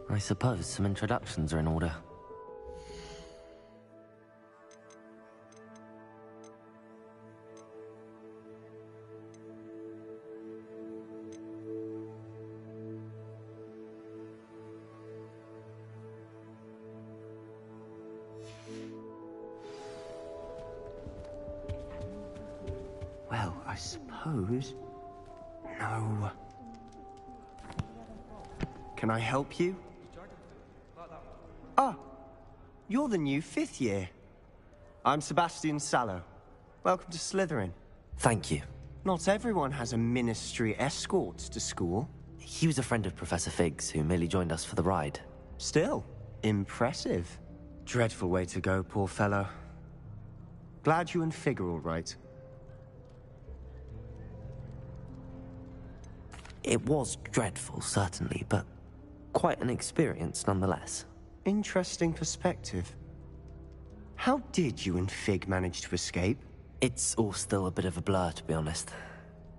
I suppose some introductions are in order. Well, I suppose... No. Can I help you? Ah, you're the new 5th year. I'm Sebastian Sallow. Welcome to Slytherin. Thank you. Not everyone has a ministry escort to school. He was a friend of Professor Fig's who merely joined us for the ride. Still, impressive. Dreadful way to go, poor fellow. Glad you and Fig are all right. It was dreadful, certainly, but quite an experience nonetheless. Interesting perspective. How did you and Fig manage to escape? It's all still a bit of a blur, to be honest.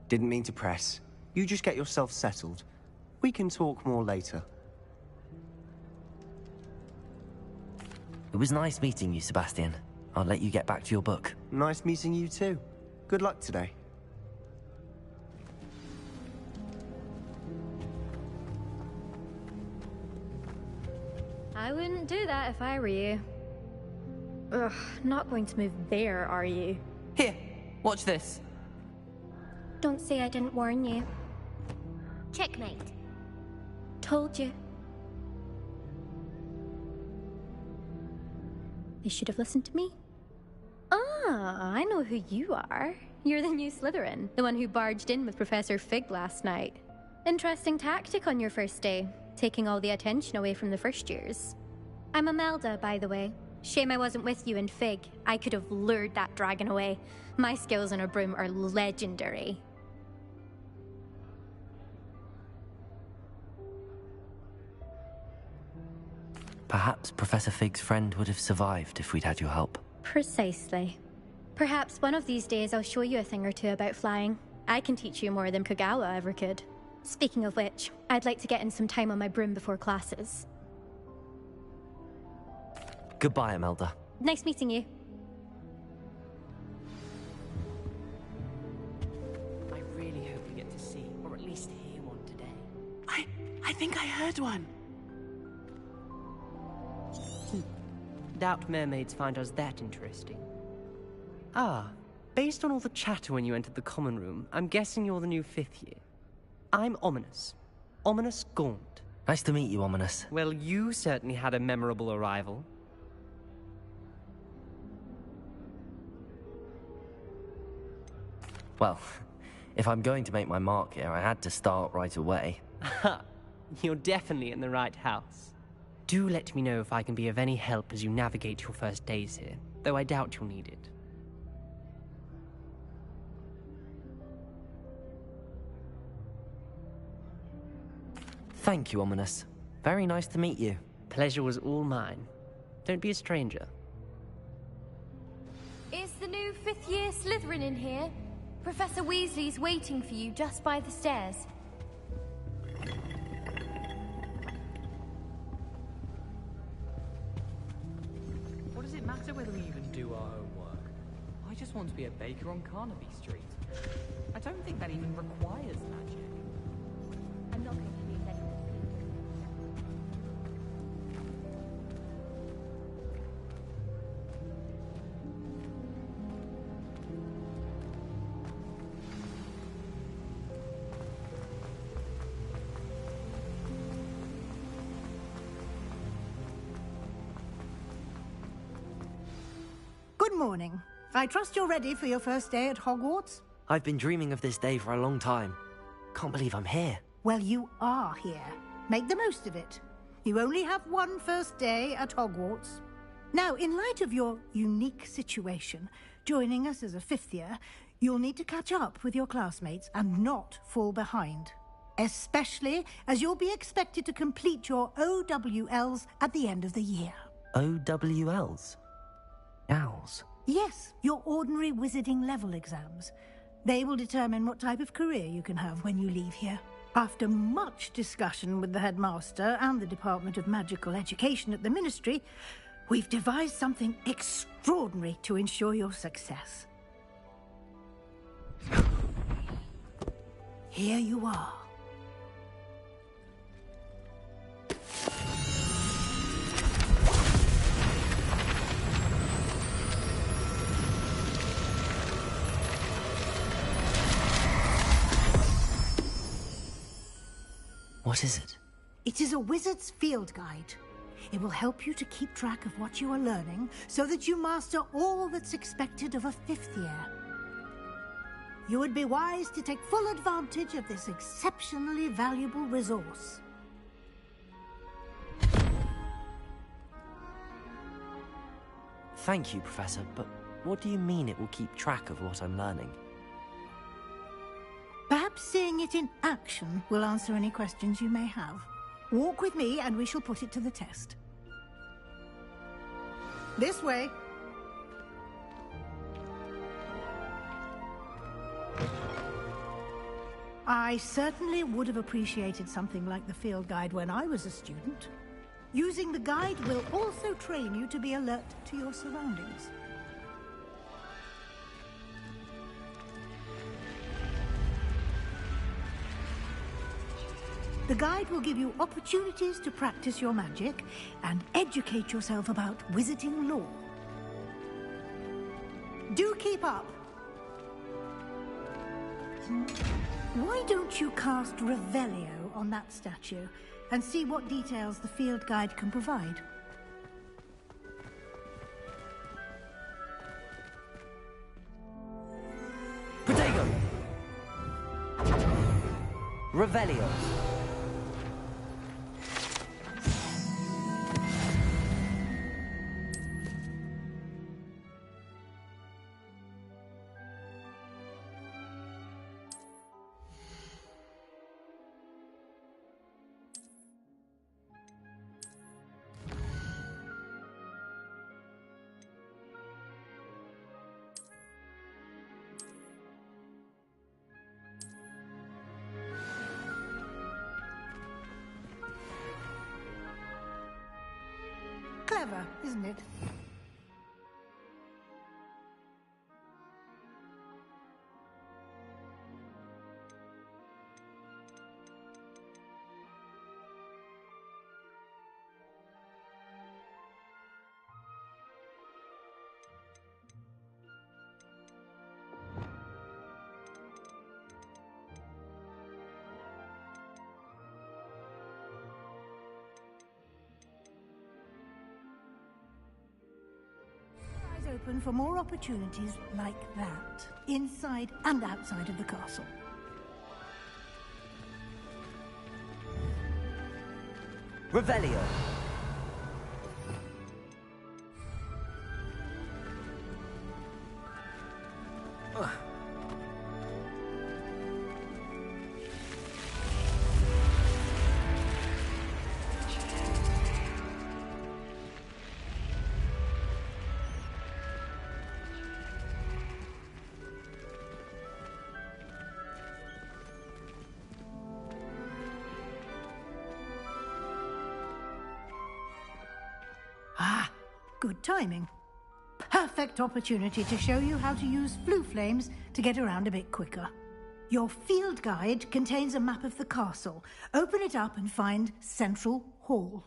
Didn't mean to press. You just get yourself settled. We can talk more later. It was nice meeting you, Sebastian. I'll let you get back to your book. Nice meeting you too. Good luck today. I wouldn't do that if I were you. Ugh, not going to move there, are you? Here, watch this. Don't say I didn't warn you. Checkmate. Told you. They should have listened to me. Ah, I know who you are. You're the new Slytherin, the one who barged in with Professor Fig last night. Interesting tactic on your first day, taking all the attention away from the first years. I'm Imelda, by the way. Shame I wasn't with you in Fig. I could have lured that dragon away. My skills on a broom are legendary. Perhaps Professor Fig's friend would have survived if we'd had your help. Precisely. Perhaps one of these days I'll show you a thing or two about flying. I can teach you more than Kagawa ever could. Speaking of which, I'd like to get in some time on my broom before classes. Goodbye, Imelda. Nice meeting you. I really hope we get to see, or at least hear one today. I think I heard one. Doubt mermaids find us that interesting. Ah, based on all the chatter when you entered the common room, I'm guessing you're the new 5th year. I'm Ominous. Ominous Gaunt. Nice to meet you, Ominous. Well, you certainly had a memorable arrival. Well, if I'm going to make my mark here, I had to start right away. Ha! You're definitely in the right house. Do let me know if I can be of any help as you navigate your first days here, though I doubt you'll need it. Thank you, Ominous. Very nice to meet you. Pleasure was all mine. Don't be a stranger. Is the new 5th year Slytherin in here? Professor Weasley's waiting for you just by the stairs. What does it matter whether we even do our homework? I just want to be a baker on Carnaby Street. I don't think that even requires magic. I'm not going to leave anything. Good morning. I trust you're ready for your first day at Hogwarts? I've been dreaming of this day for a long time. Can't believe I'm here. Well, you are here. Make the most of it. You only have one first day at Hogwarts. Now, in light of your unique situation, joining us as a 5th year, you'll need to catch up with your classmates and not fall behind. Especially as you'll be expected to complete your OWLs at the end of the year. OWLs? Owls? Yes, your ordinary wizarding level exams. They will determine what type of career you can have when you leave here. After much discussion with the headmaster and the Department of Magical Education at the Ministry, we've devised something extraordinary to ensure your success. Here you are. What is it? It is a wizard's field guide. It will help you to keep track of what you are learning so that you master all that's expected of a 5th year. You would be wise to take full advantage of this exceptionally valuable resource. Thank you, Professor, but what do you mean it will keep track of what I'm learning? Perhaps seeing it in action will answer any questions you may have. Walk with me and we shall put it to the test. This way. I certainly would have appreciated something like the field guide when I was a student. Using the guide will also train you to be alert to your surroundings. The guide will give you opportunities to practice your magic and educate yourself about wizarding lore. Do keep up! Why don't you cast Revelio on that statue and see what details the field guide can provide? Protego! Revelio! Clever, isn't it? Open for more opportunities like that, inside and outside of the castle. Revelio! Ah, good timing. Perfect opportunity to show you how to use flue flames to get around a bit quicker. Your field guide contains a map of the castle. Open it up and find Central Hall.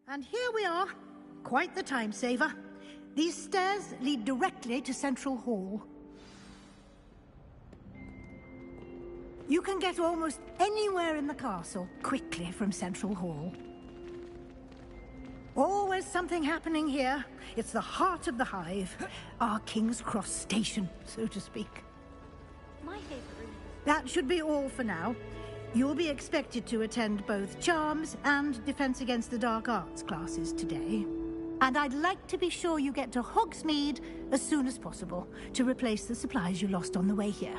And here we are. Quite the time saver. These stairs lead directly to Central Hall. You can get almost anywhere in the castle quickly from Central Hall. Always something happening here. It's the heart of the Hive. Our King's Cross station, so to speak. My favorite room. That should be all for now. You'll be expected to attend both Charms and Defense Against the Dark Arts classes today. And I'd like to be sure you get to Hogsmeade as soon as possible to replace the supplies you lost on the way here.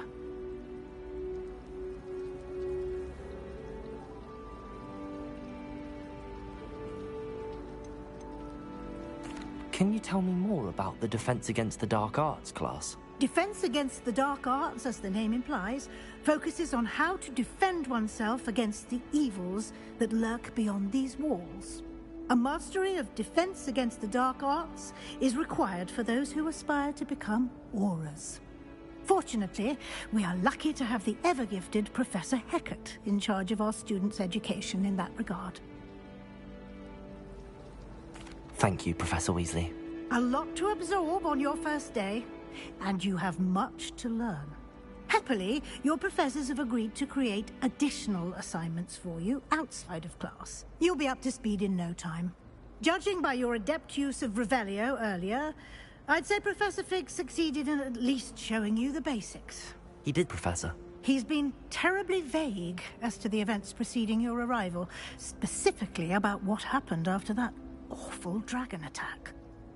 Can you tell me more about the Defense Against the Dark Arts class? Defense Against the Dark Arts, as the name implies, focuses on how to defend oneself against the evils that lurk beyond these walls. A mastery of Defense Against the Dark Arts is required for those who aspire to become Aurors. Fortunately, we are lucky to have the ever-gifted Professor Hecat in charge of our students' education in that regard. Thank you, Professor Weasley. A lot to absorb on your first day, and you have much to learn. Happily, your professors have agreed to create additional assignments for you outside of class. You'll be up to speed in no time. Judging by your adept use of Revelio earlier, I'd say Professor Fig succeeded in at least showing you the basics. He did, Professor. He's been terribly vague as to the events preceding your arrival, specifically about what happened after that awful dragon attack.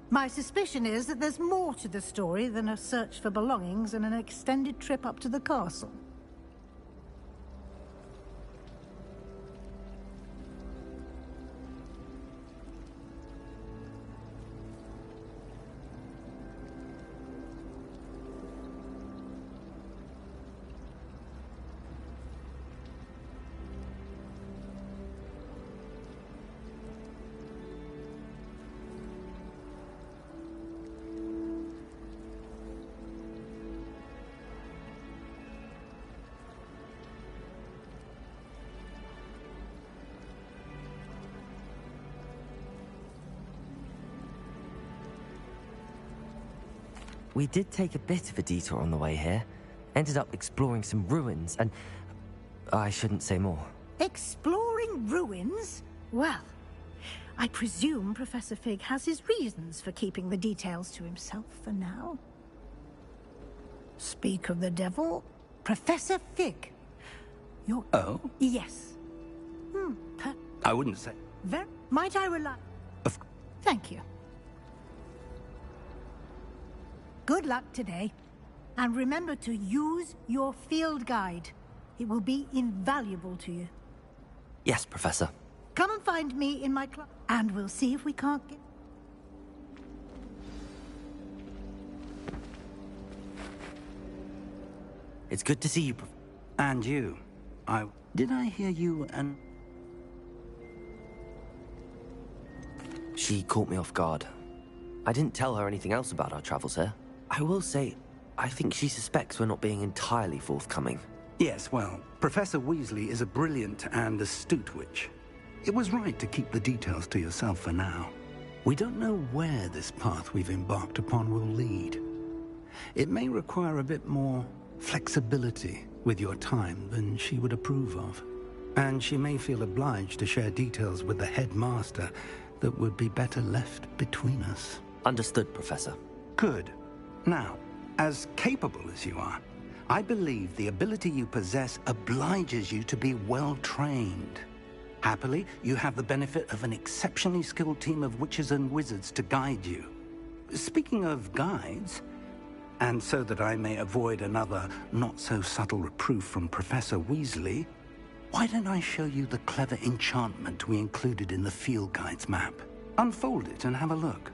My suspicion is that there's more to the story than a search for belongings and an extended trip up to the castle. We did take a bit of a detour on the way here. Ended up exploring some ruins and... I shouldn't say more. Exploring ruins? Well, I presume Professor Fig has his reasons for keeping the details to himself for now. Speak of the devil, Professor Fig. You're... Oh? Yes. I wouldn't say... Might I rely... Of... Thank you. Good luck today. And remember to use your field guide. It will be invaluable to you. Yes, Professor. Come and find me in my club, and we'll see if we can't get... It's good to see you, And you. Did I hear you and... She caught me off guard. I didn't tell her anything else about our travels here. I will say, I think she suspects we're not being entirely forthcoming. Yes, well, Professor Weasley is a brilliant and astute witch. It was right to keep the details to yourself for now. We don't know where this path we've embarked upon will lead. It may require a bit more flexibility with your time than she would approve of. And she may feel obliged to share details with the headmaster that would be better left between us. Understood, Professor. Good. Now, as capable as you are, I believe the ability you possess obliges you to be well-trained. Happily, you have the benefit of an exceptionally skilled team of witches and wizards to guide you. Speaking of guides, and so that I may avoid another not-so-subtle reproof from Professor Weasley, why don't I show you the clever enchantment we included in the field guide's map? Unfold it and have a look.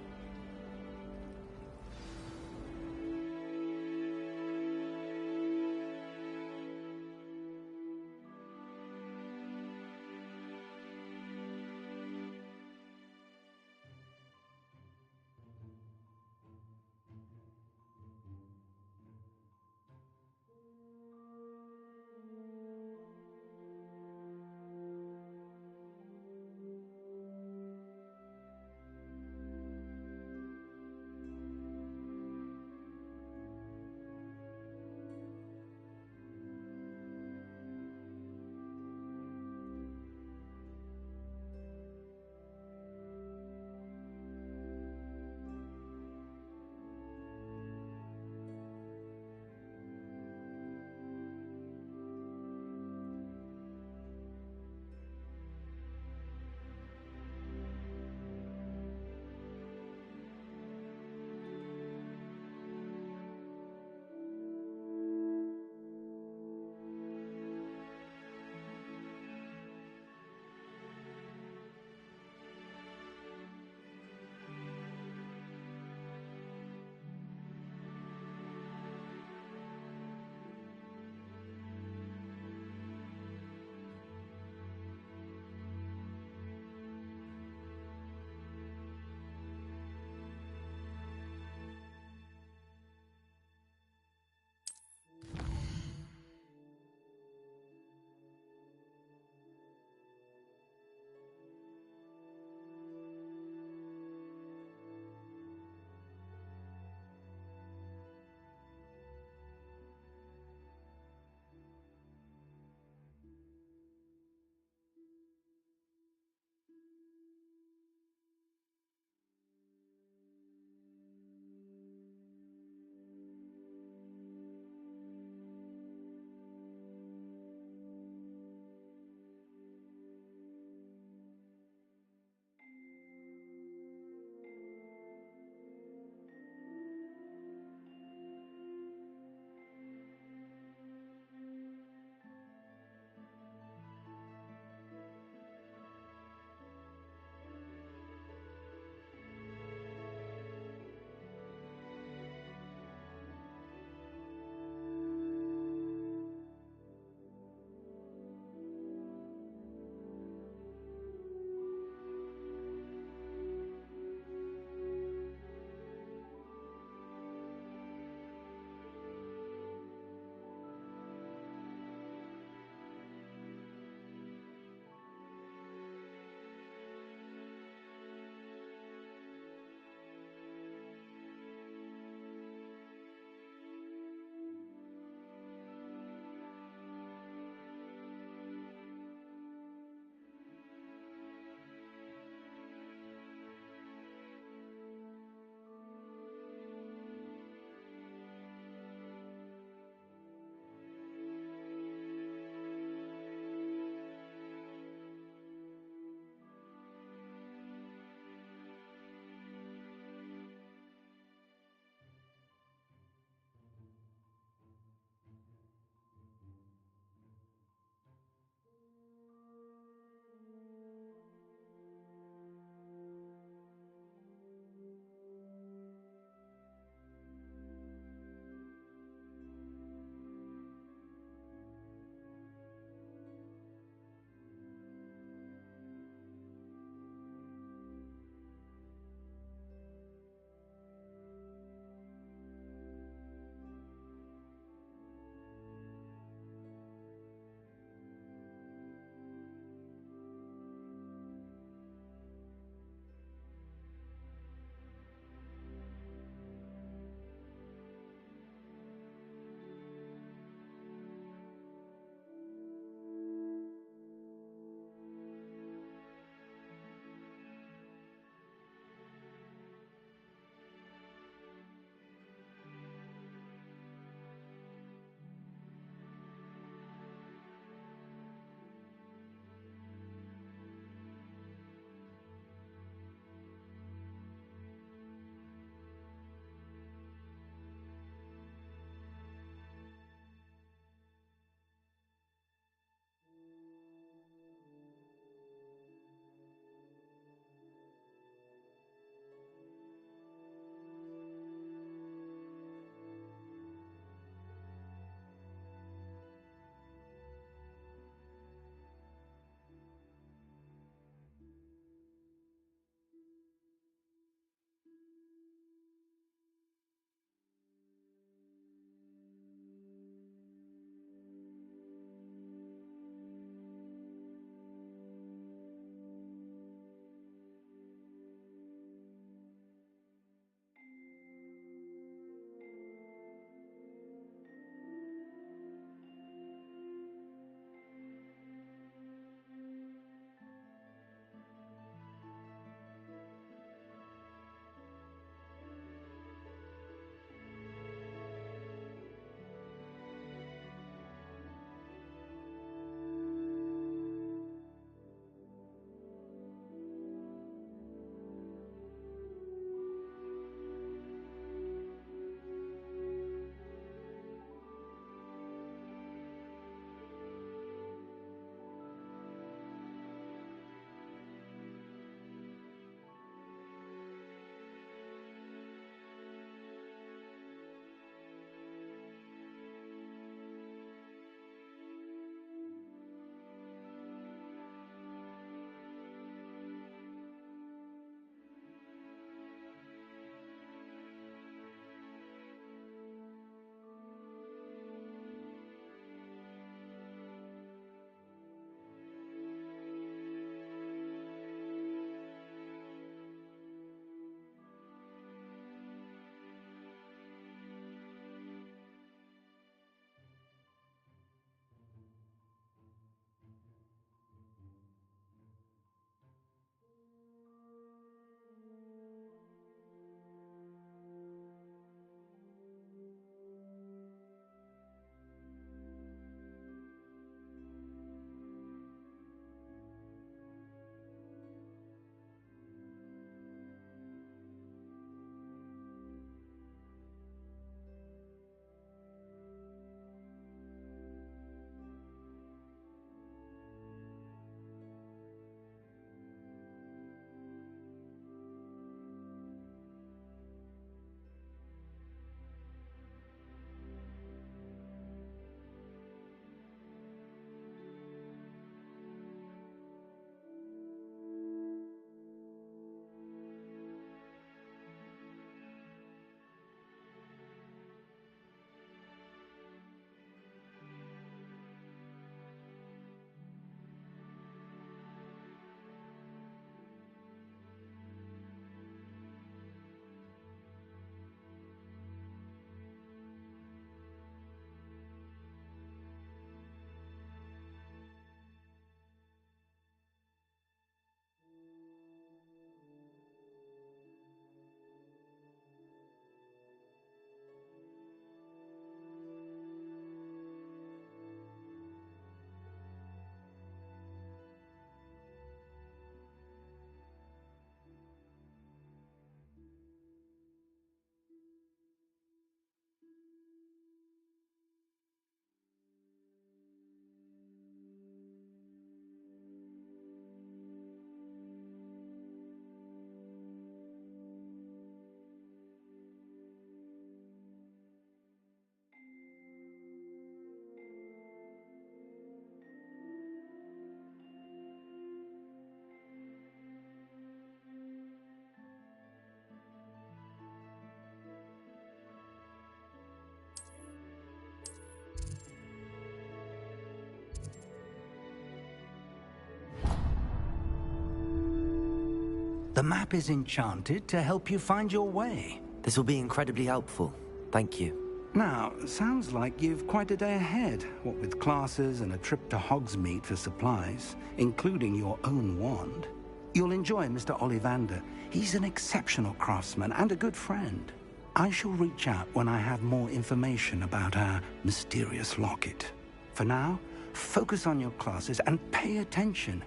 The map is enchanted to help you find your way. This will be incredibly helpful. Thank you. Now, sounds like you've quite a day ahead, what with classes and a trip to Hogsmeade for supplies, including your own wand. You'll enjoy Mr. Ollivander. He's an exceptional craftsman and a good friend. I shall reach out when I have more information about our mysterious locket. For now, focus on your classes and pay attention.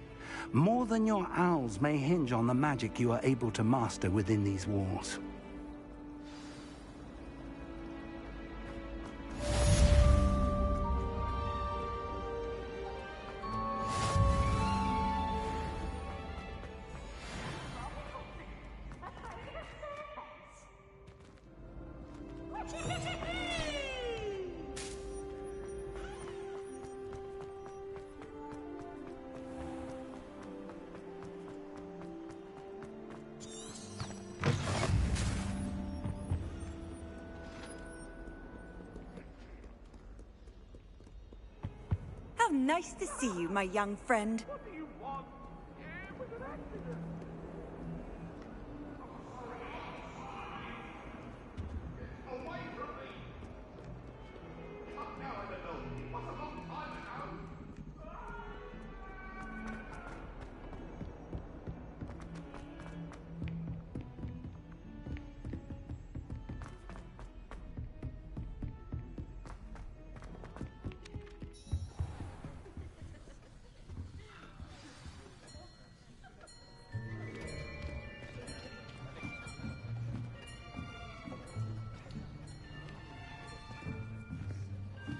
More than your owls may hinge on the magic you are able to master within these walls. How nice to see you, my young friend.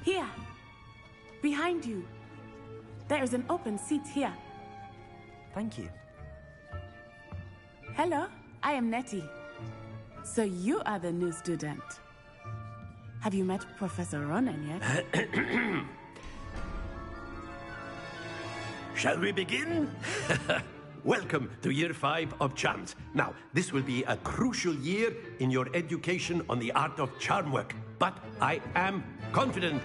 Here, behind you. There is an open seat here. Thank you. Hello, I am Nettie. So you are the new student. Have you met Professor Ronan yet? Shall we begin? Welcome to Year 5 of Charms. Now, this will be a crucial year in your education on the art of charm work. But I am confident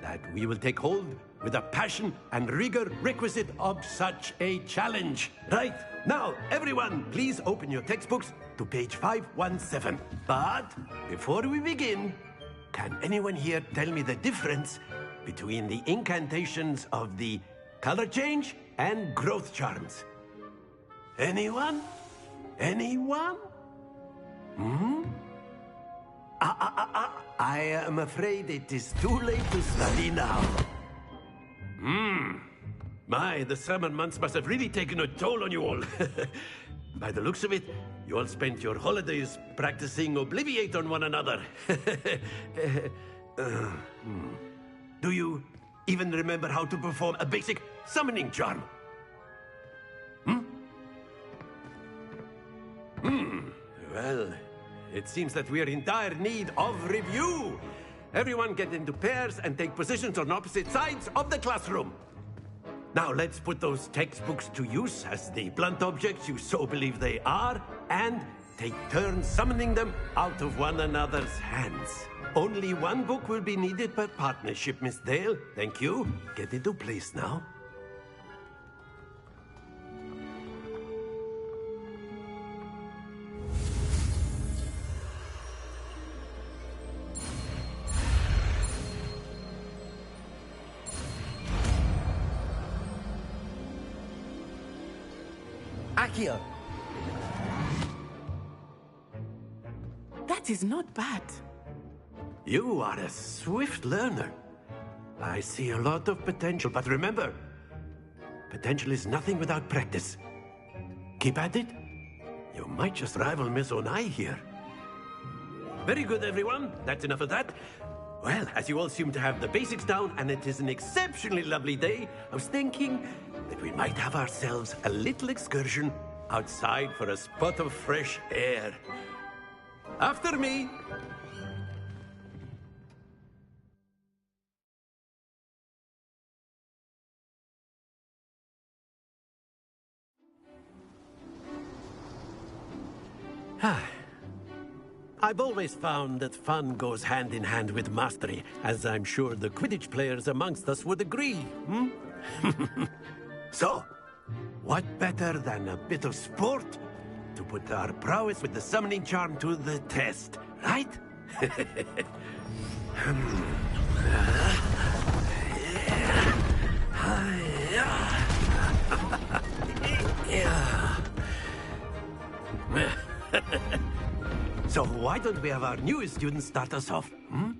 that we will take hold with the passion and rigor requisite of such a challenge. Right, now, everyone, please open your textbooks to page 517. But before we begin, can anyone here tell me the difference between the incantations of the color change and growth charms? Anyone? Anyone? I am afraid it is too late to study now. My, the summer months must have really taken a toll on you all. By the looks of it, you all spent your holidays practicing Obliviate on one another. Do you even remember how to perform a basic summoning charm? Well, it seems that we are in dire need of review. Everyone get into pairs and take positions on opposite sides of the classroom. Now let's put those textbooks to use as the blunt objects you so believe they are, and take turns summoning them out of one another's hands. Only one book will be needed per partnership, Miss Dale. Thank you. Get into place now. Accio! That is not bad. You are a swift learner. I see a lot of potential, but remember, potential is nothing without practice. Keep at it. You might just rival Miss Onai here. Very good, everyone. That's enough of that. Well, as you all seem to have the basics down, and it is an exceptionally lovely day, I was thinking that we might have ourselves a little excursion outside for a spot of fresh air. After me. I've always found that fun goes hand in hand with mastery, as I'm sure the Quidditch players amongst us would agree, So, what better than a bit of sport to put our prowess with the summoning charm to the test, right? So why don't we have our newest student start us off? Hmm?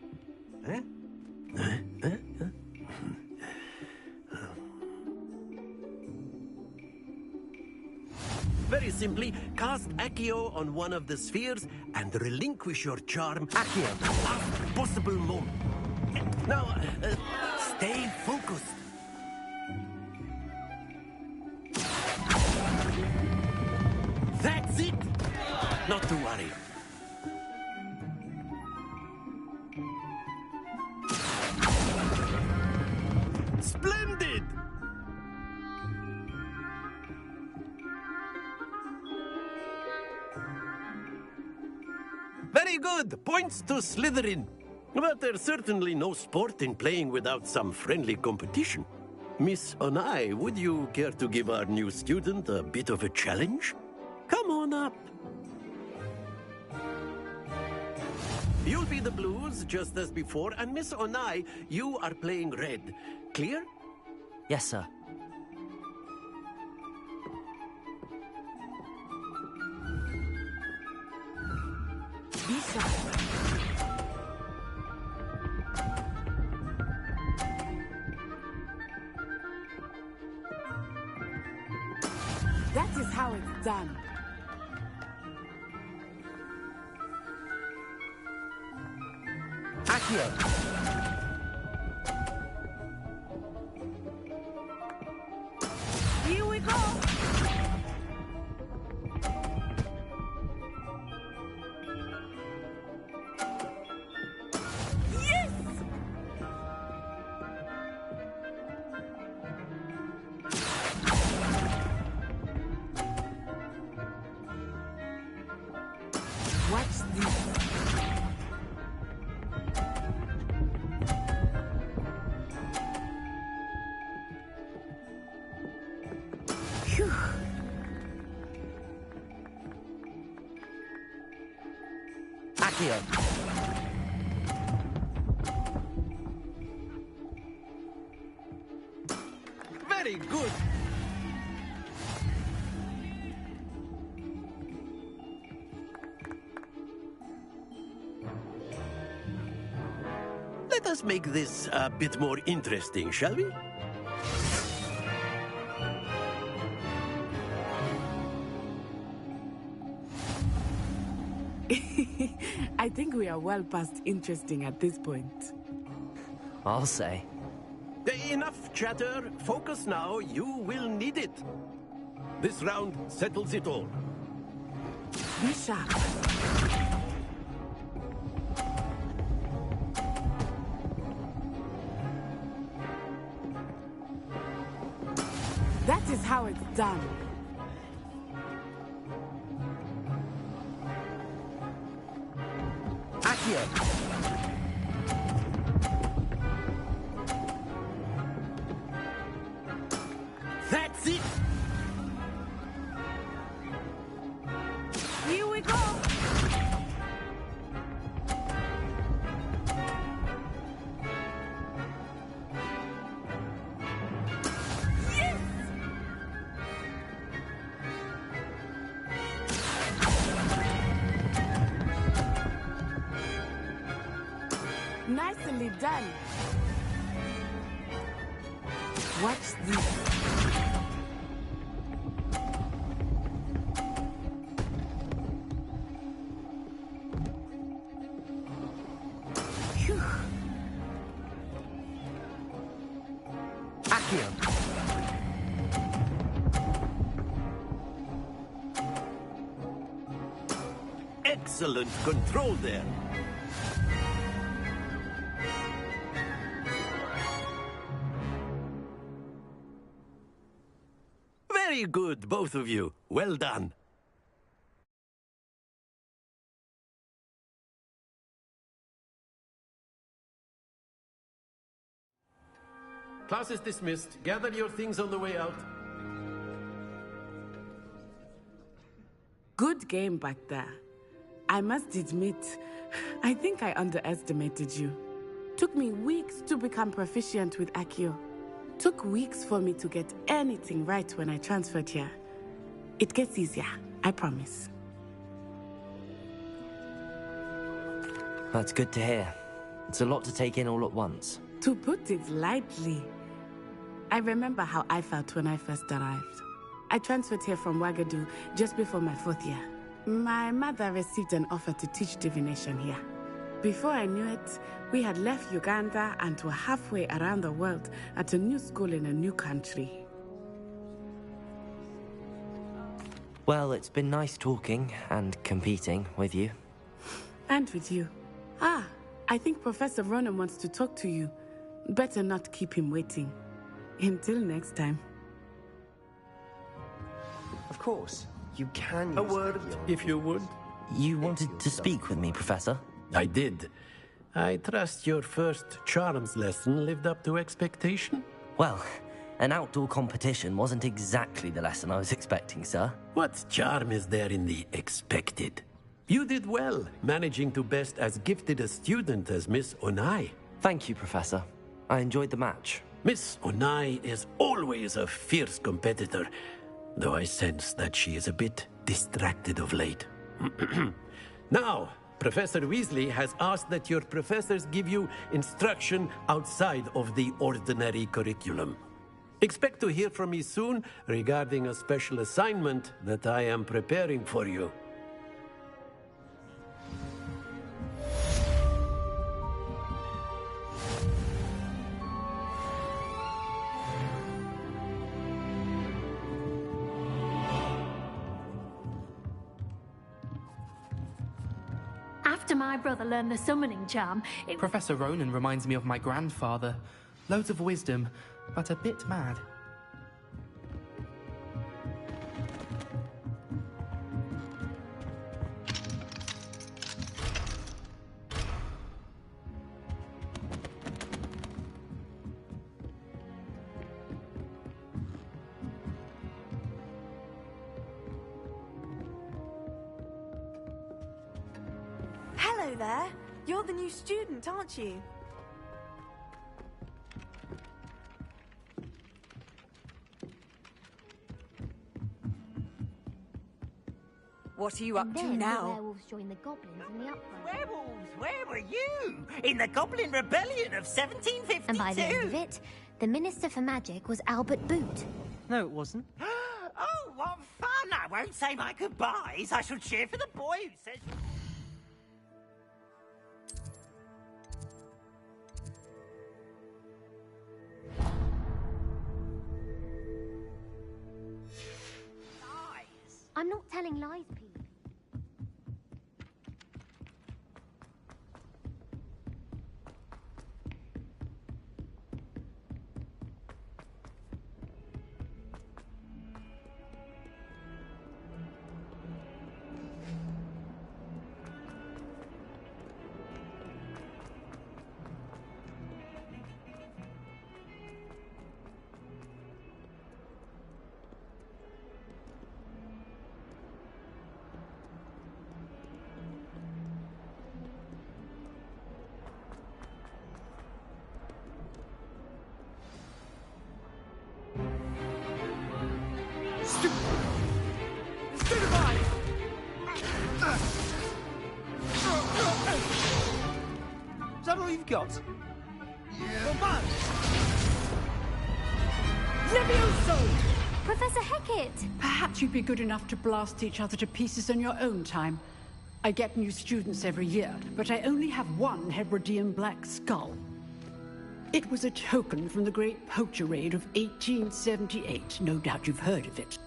Eh? Very simply, cast Accio on one of the spheres and relinquish your charm Accio at the last possible moment. Now, stay focused. That's it! Not to worry. Splendid! Very good! Points to Slytherin. But there's certainly no sport in playing without some friendly competition. Miss Onai, would you care to give our new student a bit of a challenge? Come on up. You'll be the blues, just as before, and Miss Onai, you are playing red. Clear? Yes, sir. Be sharp. That is how it's done. Accio! Here we go! Yes! Watch this. Phew. Accio! Very good! Let us make this a bit more interesting, shall we? I think we are well past interesting at this point. I'll say. Enough chatter. Focus now. You will need it. This round settles it all. Be sharp. That is how it's done. Accio! That's it! Here we go! Yes! Nicely done. Watch this. Phew. Accio! Excellent control there. Very good, both of you. Well done. Class is dismissed. Gather your things on the way out. Good game back there. I must admit, I think I underestimated you. Took me weeks to become proficient with Accio. Took weeks for me to get anything right when I transferred here. It gets easier, I promise. That's good to hear. It's a lot to take in all at once. To put it lightly, I remember how I felt when I first arrived. I transferred here from Wagadu just before my 4th year. My mother received an offer to teach divination here. Before I knew it, we had left Uganda and were halfway around the world at a new school in a new country. Well, it's been nice talking and competing with you. And with you. Ah, I think Professor Ronan wants to talk to you. Better not keep him waiting. Until next time. Of course, you can A use word, Accio. if you would. You wanted to speak with me, Professor? I did. I trust your first charms lesson lived up to expectation? Well, an outdoor competition wasn't exactly the lesson I was expecting, sir. What charm is there in the expected? You did well, managing to best as gifted a student as Miss Onai. Thank you, Professor. I enjoyed the match. Miss Onai is always a fierce competitor, though I sense that she is a bit distracted of late. Now, Professor Weasley has asked that your professors give you instruction outside of the ordinary curriculum. Expect to hear from me soon regarding a special assignment that I am preparing for you. After my brother learned the summoning charm, Professor Ronan reminds me of my grandfather. Loads of wisdom, but a bit mad. Hello there. You're the new student, aren't you? What are you up to now? The werewolves joined the goblins in the uprising. Werewolves, where were you? In the Goblin Rebellion of 1752? And by the end of it, the Minister for Magic was Albert Boot. No, it wasn't. Oh, what fun! I won't say my goodbyes. I shall cheer for the boy who says... I'm not telling lies, Pete. Is that all you've got? Professor Hecat! Perhaps you'd be good enough to blast each other to pieces in your own time. I get new students every year, but I only have one Hebridean black skull. It was a token from the Great Poacher Raid of 1878. No doubt you've heard of it.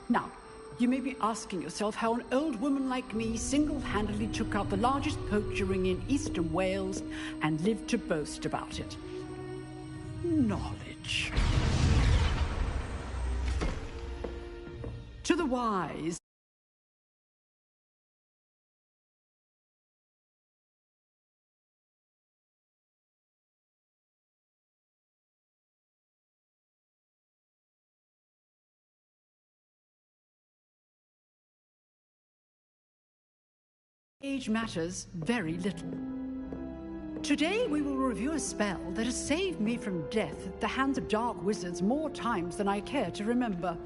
Now, you may be asking yourself how an old woman like me single-handedly took out the largest poacher ring in eastern Wales and lived to boast about it. Knowledge. To the wise, Age matters very little. Today we will review a spell that has saved me from death at the hands of dark wizards more times than I care to remember.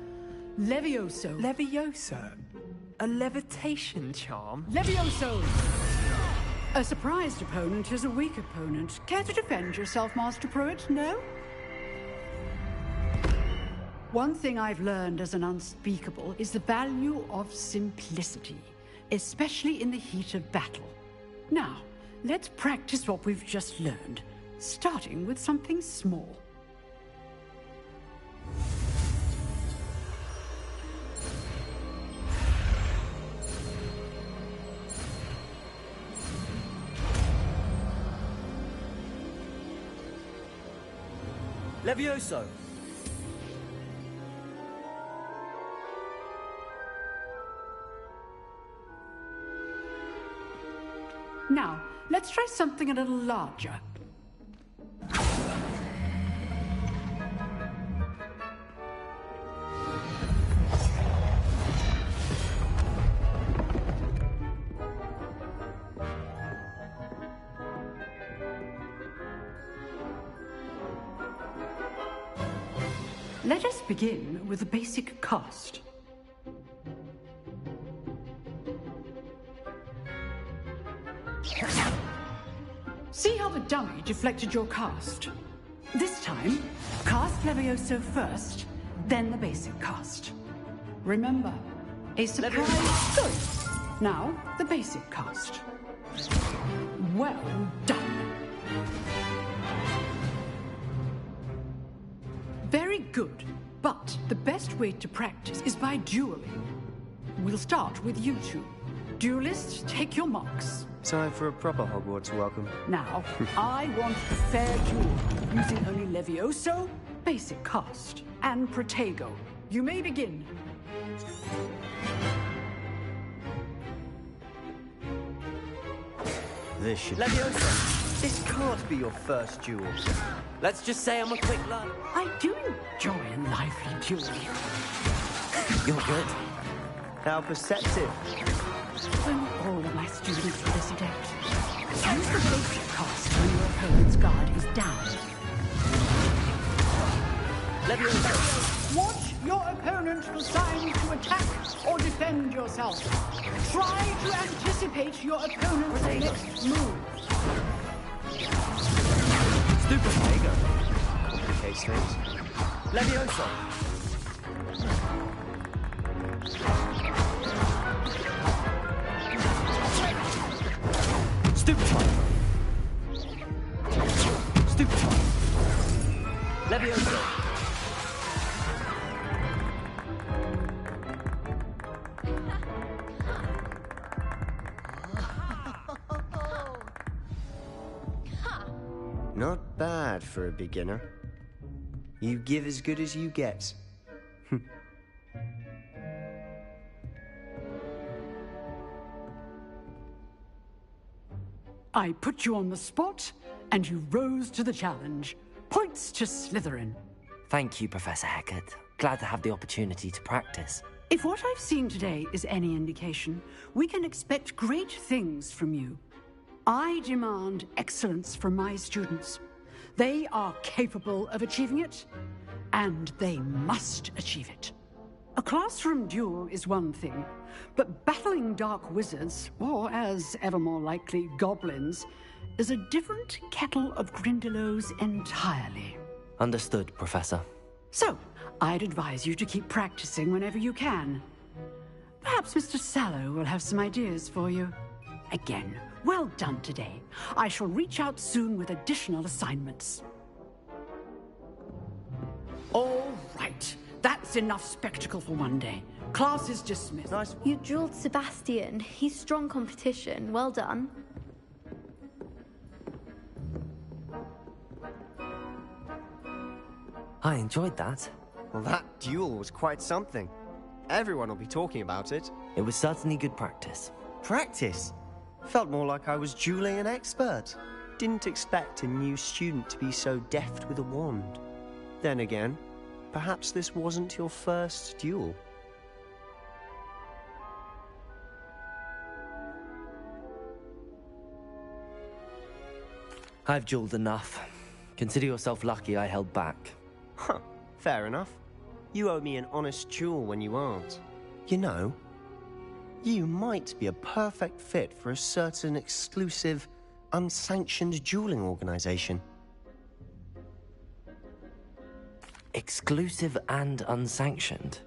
Levioso. Levioso? A levitation charm? Levioso! A surprised opponent is a weak opponent. Care to defend yourself, Master Pruitt? No? One thing I've learned as an unspeakable is the value of simplicity, especially in the heat of battle. Now, let's practice what we've just learned, starting with something small. Levioso! Now, let's try something a little larger. Let us begin with the basic cast. See how the dummy deflected your cast? This time, cast Levioso first, then the basic cast. Remember, a surprise. Good. Now, the basic cast. Well done. Very good, but the best way to practice is by dueling. We'll start with you two. Duelists, take your marks. Time for a proper Hogwarts welcome. Now, I want a fair duel, using only Levioso, basic cast, and Protego. You may begin. This should... Levioso, this can't be your first duel. Let's just say I'm a quick learner. I do enjoy a lively duel. You're good. How perceptive. When all of my students for this adept. Use the basic cast when your opponent's guard is down. Levioso. Watch your opponent decide to attack or defend yourself. Try to anticipate your opponent's next move. Stupid Protego. Complicates things. Levioso. Stupid Stupid Levioso. Not bad for a beginner. You give as good as you get. I put you on the spot, and you rose to the challenge. Points to Slytherin. Thank you, Professor Hecat. Glad to have the opportunity to practice. If what I've seen today is any indication, we can expect great things from you. I demand excellence from my students. They are capable of achieving it, and they must achieve it. A classroom duel is one thing, but battling dark wizards, or as ever more likely, goblins, is a different kettle of Grindylows entirely. Understood, Professor. So, I'd advise you to keep practicing whenever you can. Perhaps Mr. Sallow will have some ideas for you. Again, well done today. I shall reach out soon with additional assignments. All right. That's enough spectacle for one day. Class is dismissed. Nice. You drilled Sebastian. He's strong competition. Well done. I enjoyed that. Well, that duel was quite something. Everyone will be talking about it. It was certainly good practice. Practice? Felt more like I was dueling an expert. Didn't expect a new student to be so deft with a wand. Then again, perhaps this wasn't your first duel. I've jeweled enough. Consider yourself lucky I held back. Huh, fair enough. You owe me an honest jewel when you aren't. You know, you might be a perfect fit for a certain exclusive, unsanctioned dueling organization. Exclusive and unsanctioned?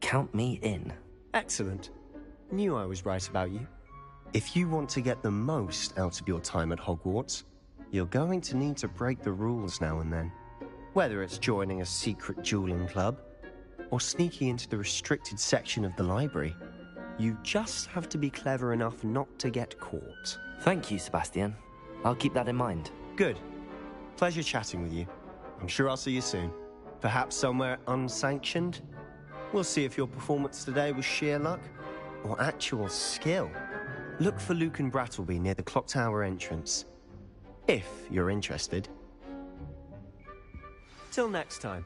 Count me in. Excellent. Knew I was right about you. If you want to get the most out of your time at Hogwarts, you're going to need to break the rules now and then. Whether it's joining a secret dueling club, or sneaking into the restricted section of the library, you just have to be clever enough not to get caught. Thank you, Sebastian. I'll keep that in mind. Good. Pleasure chatting with you. I'm sure I'll see you soon. Perhaps somewhere unsanctioned? We'll see if your performance today was sheer luck or actual skill. Look for Luke and Brattleby near the clock tower entrance, if you're interested. Till next time.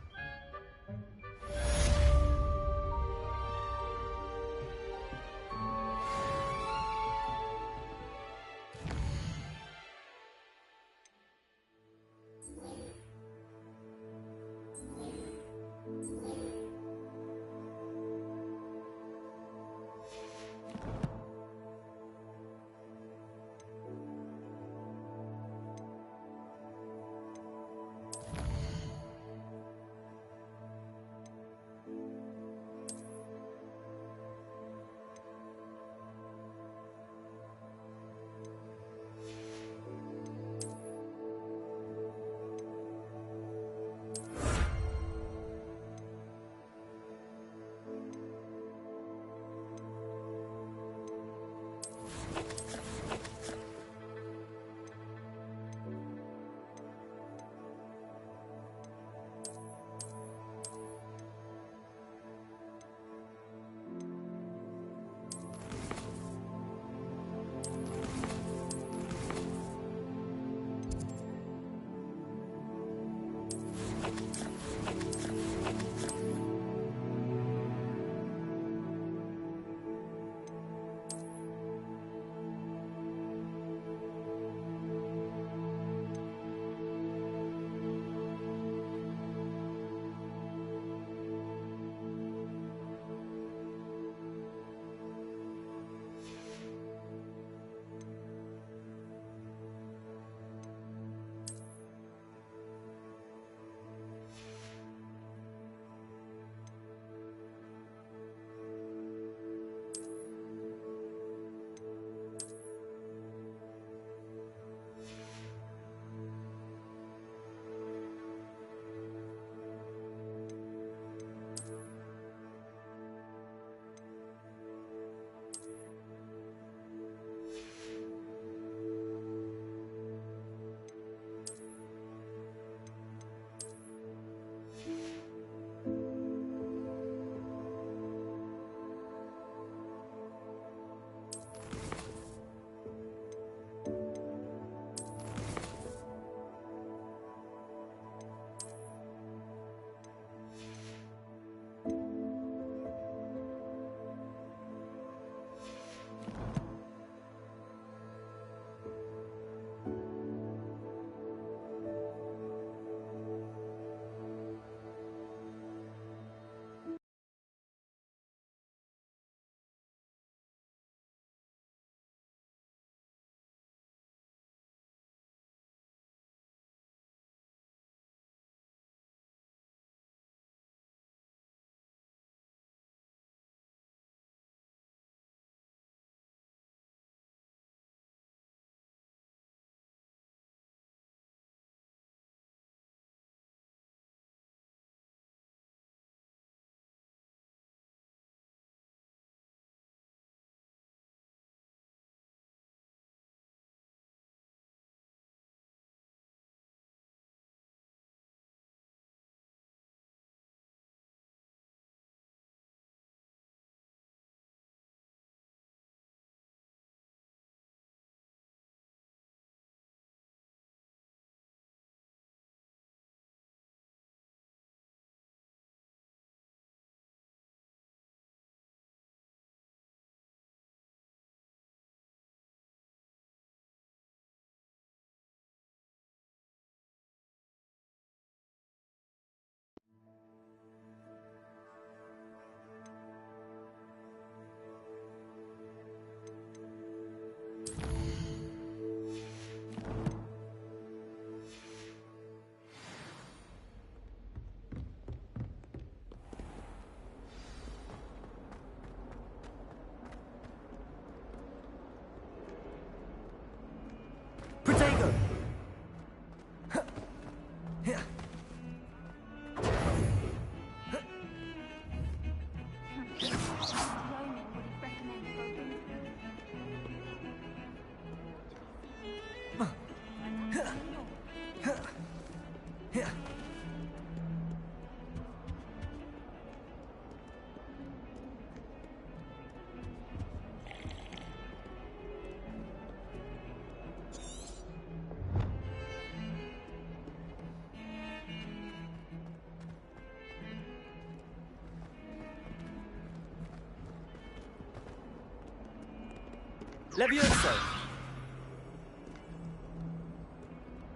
Levioso!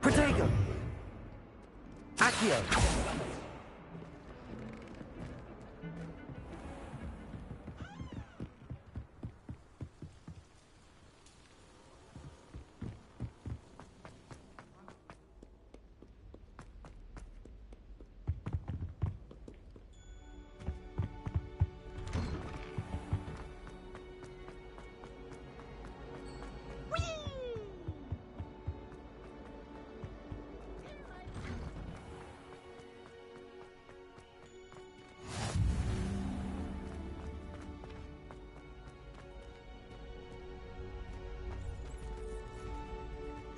Protego! Accio!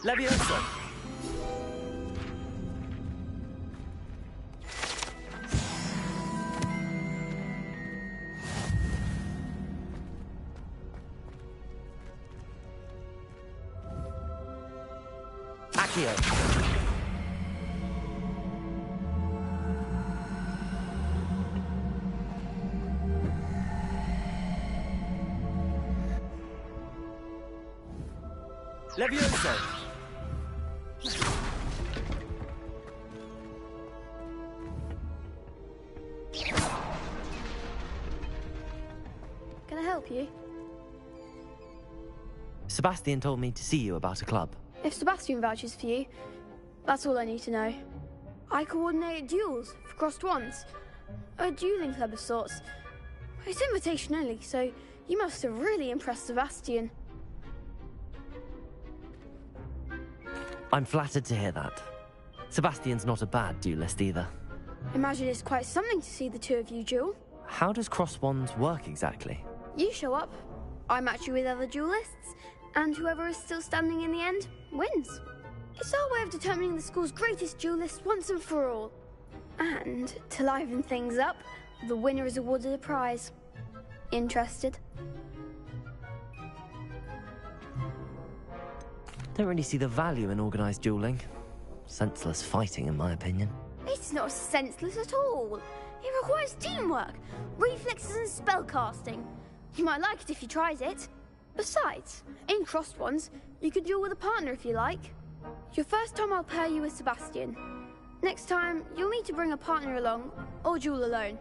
Levioso! Accio! Levioso! Can I help you? Sebastian told me to see you about a club. If Sebastian vouches for you, that's all I need to know. I coordinate duels for crossed wands. A dueling club of sorts. It's invitation only, so you must have really impressed Sebastian. I'm flattered to hear that. Sebastian's not a bad duelist either. Imagine it's quite something to see the two of you duel. How does cross wands work exactly? You show up, I match you with other duelists, and whoever is still standing in the end wins. It's our way of determining the school's greatest duelist once and for all. And to liven things up, the winner is awarded a prize. Interested? Don't really see the value in organised dueling. Senseless fighting, in my opinion. It's not senseless at all. It requires teamwork, reflexes and spellcasting. You might like it if you tried it. Besides, in crossed ones, you could duel with a partner if you like. Your first time I'll pair you with Sebastian. Next time, you'll need to bring a partner along, or duel alone.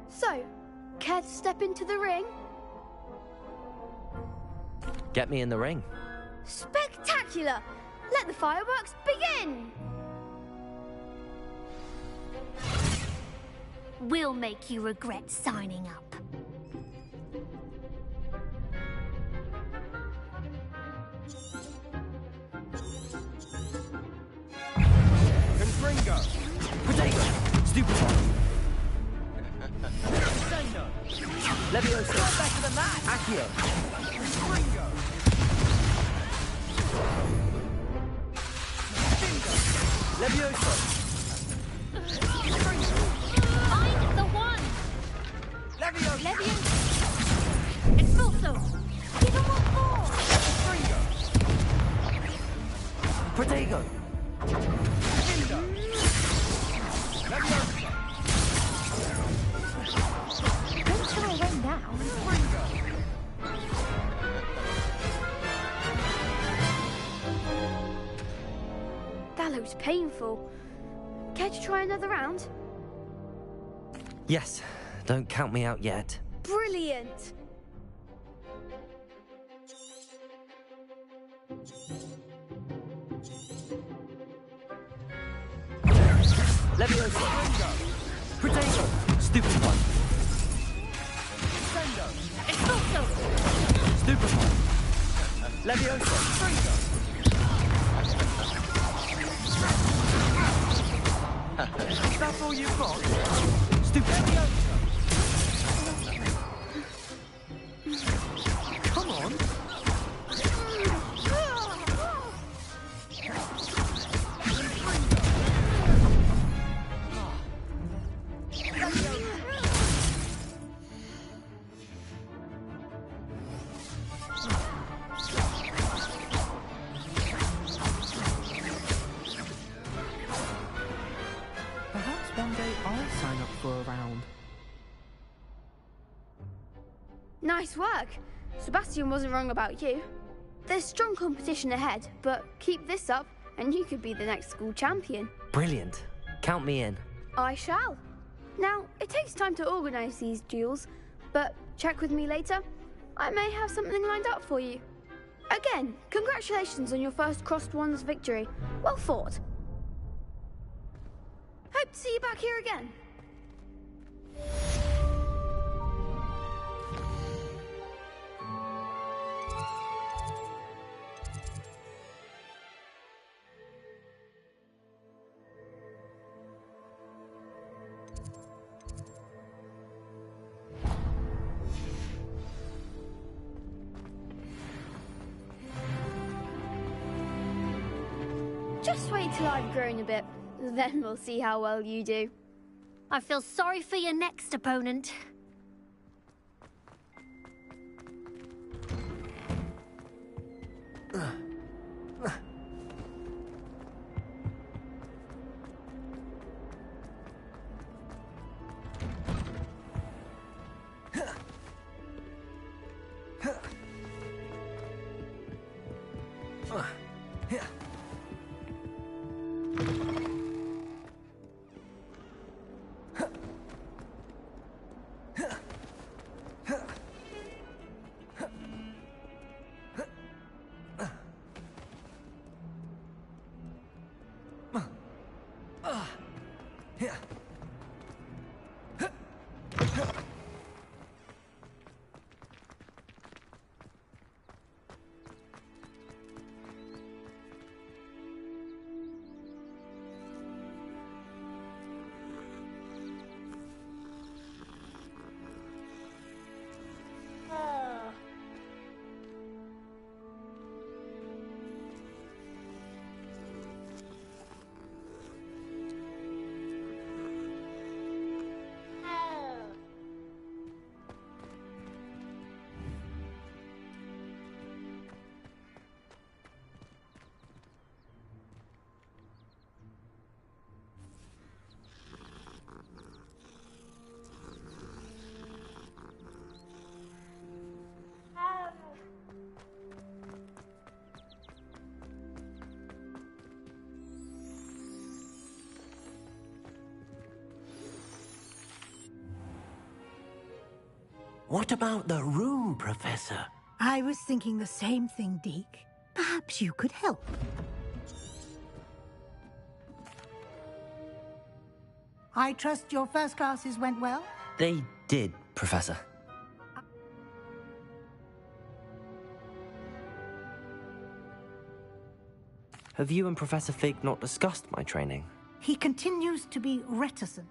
So, care to step into the ring? Get me in the ring. Spectacular! Let the fireworks begin! We'll make you regret signing up. Confringo! Protego! Stupefy! Levioso! Better than that! Accio! Confringo! Levioso! Find the one! Levioso! Levioso! Expulso! Give him what for! Confringo! Protego! Levioso! Don't try away now. That looks painful. Care to try another round? Yes, don't count me out yet. Brilliant! Levioso! Protego! Stupefy! Expulso! Stupefy! Levioso! That's all you've got? Stupefy! Come on! Nice work. Sebastian wasn't wrong about you. There's strong competition ahead, but keep this up and you could be the next school champion. Brilliant. Count me in. I shall. Now, it takes time to organise these duels, but check with me later. I may have something lined up for you. Again, congratulations on your first Crossed Wands victory. Well fought. Hope to see you back here again. Just wait till I've grown a bit, then we'll see how well you do. I feel sorry for your next opponent. What about the room, Professor? I was thinking the same thing, Deke. Perhaps you could help. I trust your first classes went well? They did, Professor. Have you and Professor Fig not discussed my training? He continues to be reticent.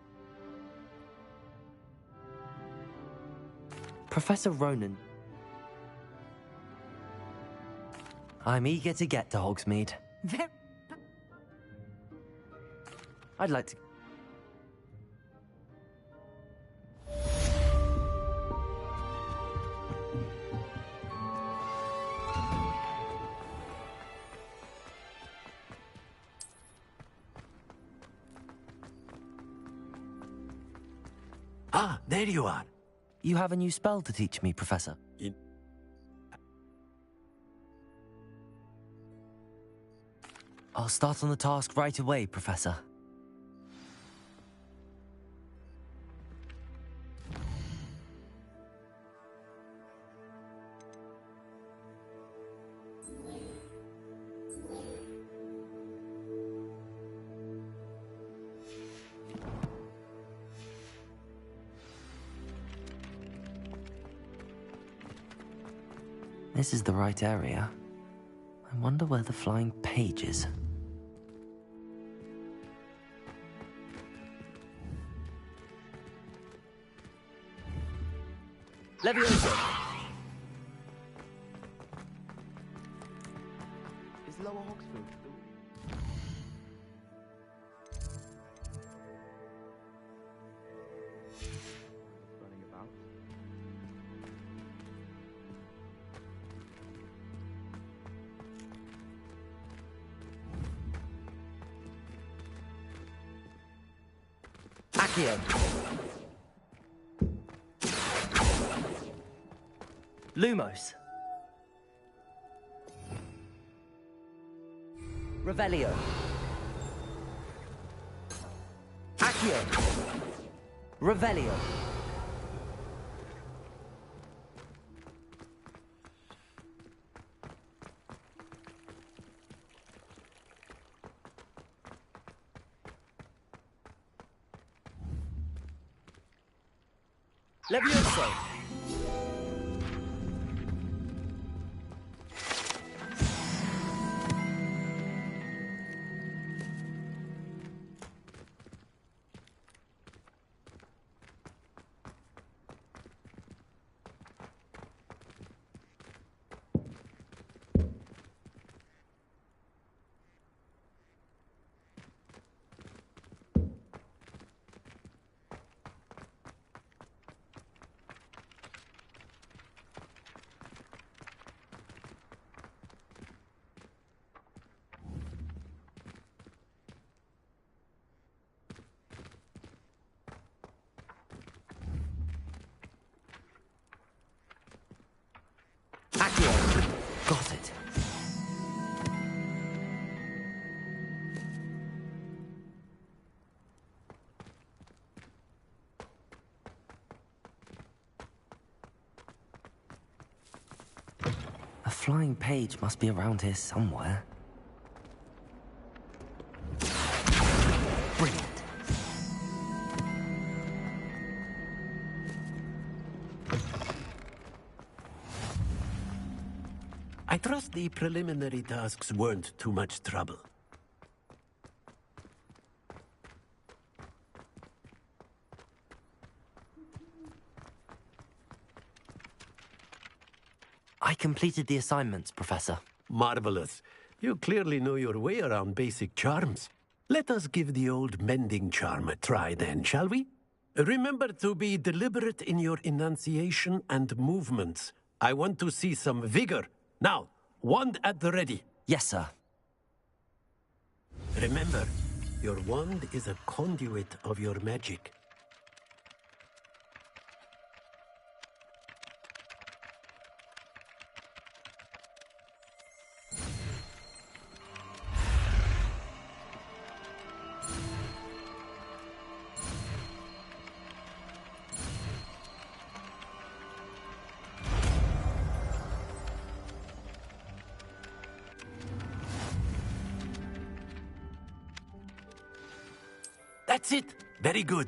Professor Ronan. I'm eager to get to Hogsmeade. I'd like to... Ah, there you are. You have a new spell to teach me, Professor. I'll start on the task right away, Professor. This is the right area. I wonder where the flying page is. Leviosa! Is Lower Hogsfield running about? Accio! Lumos. Revelio. Accio. Revelio. Levioso. Accio. Got it. A flying page must be around here somewhere. Brilliant. I trust the preliminary tasks weren't too much trouble. I completed the assignments, Professor. Marvelous. You clearly know your way around basic charms. Let us give the old mending charm a try then, shall we? Remember to be deliberate in your enunciation and movements. I want to see some vigor. Now, wand at the ready. Yes, sir. Remember, your wand is a conduit of your magic. That's it. Very good.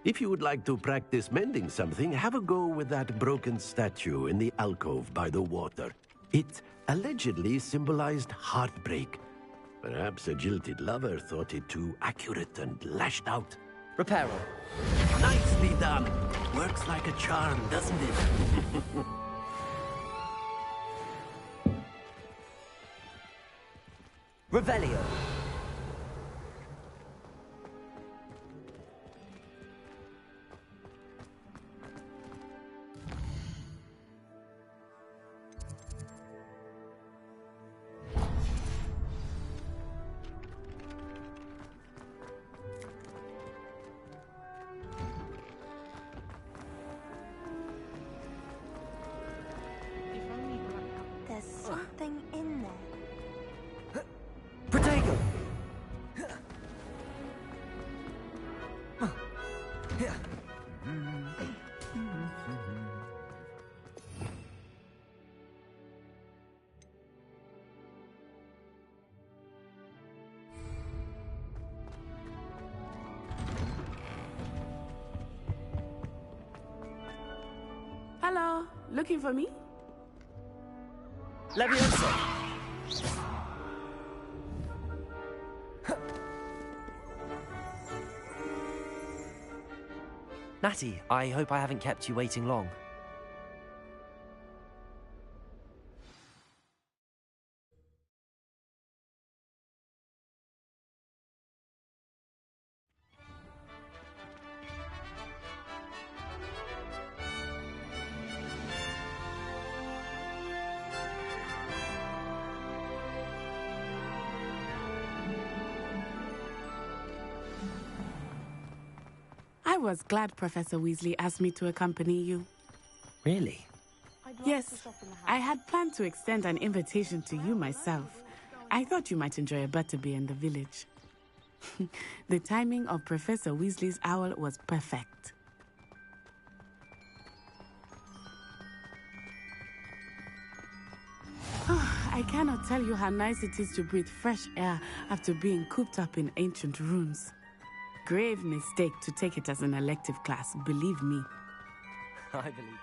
If you would like to practice mending something, have a go with that broken statue in the alcove by the water. It allegedly symbolized heartbreak. Perhaps a jilted lover thought it too accurate and lashed out. Reparo. Nicely done. Works like a charm, doesn't it? Revelio. There's something in there. Protego. Hello, looking for me? Levioso. Natty, I hope I haven't kept you waiting long. I was glad Professor Weasley asked me to accompany you. Really? I'd Yes, I had planned to extend an invitation to you myself. I thought you might enjoy a butterbeer in the village. The timing of Professor Weasley's owl was perfect. I cannot tell you how nice it is to breathe fresh air after being cooped up in ancient rooms. Grave mistake to take it as an elective class, believe me. I believe you.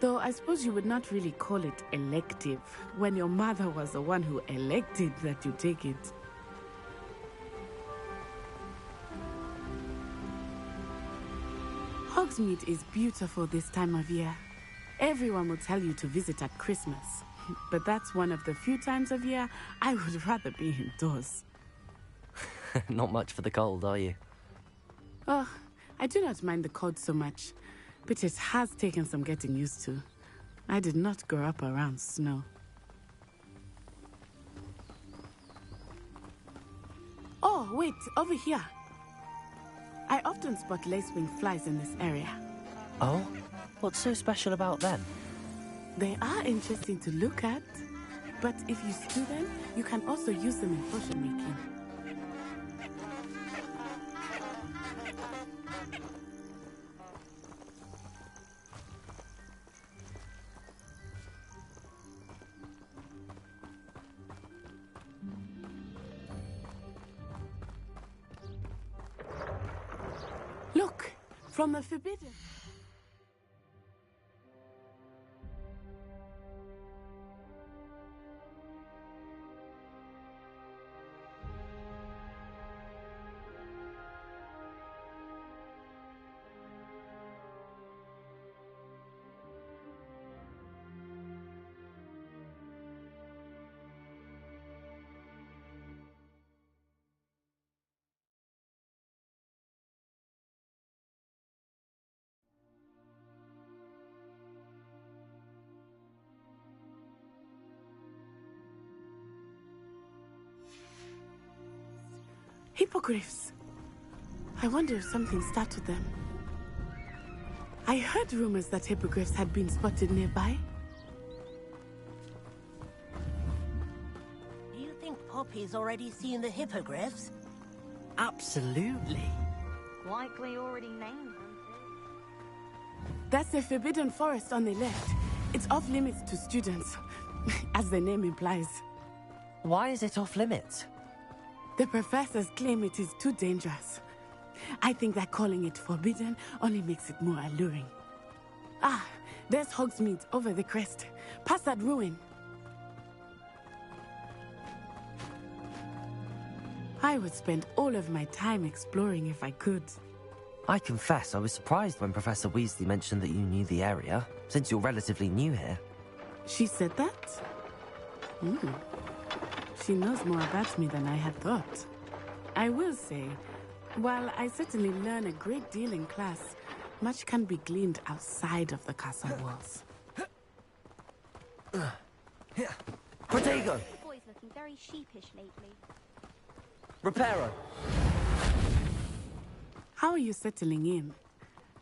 Though I suppose you would not really call it elective when your mother was the one who elected that you take it. Hogsmeade is beautiful this time of year. Everyone will tell you to visit at Christmas, but that's one of the few times of year I would rather be indoors. Not much for the cold, are you? Oh, I do not mind the cold so much, but it has taken some getting used to. I did not grow up around snow. Oh, wait, over here. I often spot lacewing flies in this area. Oh? What's so special about them? They are interesting to look at, but if you stew them, you can also use them in potion making. Look, from the forbidden. Hippogriffs. I wonder if something startled them. I heard rumors that hippogriffs had been spotted nearby. Do you think Poppy's already seen the hippogriffs? Absolutely. Likely already named them. That's the Forbidden Forest on the left. It's off limits to students, as the name implies. Why is it off limits? The professors claim it is too dangerous. I think that calling it forbidden only makes it more alluring. Ah, there's Hogsmeade over the crest. Past that ruin. I would spend all of my time exploring if I could. I confess I was surprised when Professor Weasley mentioned that you knew the area, since you're relatively new here. She said that? She knows more about me than I had thought. I will say, while I certainly learn a great deal in class, much can be gleaned outside of the castle walls. Protego! The boy's looking very sheepish lately. Reparo! How are you settling in?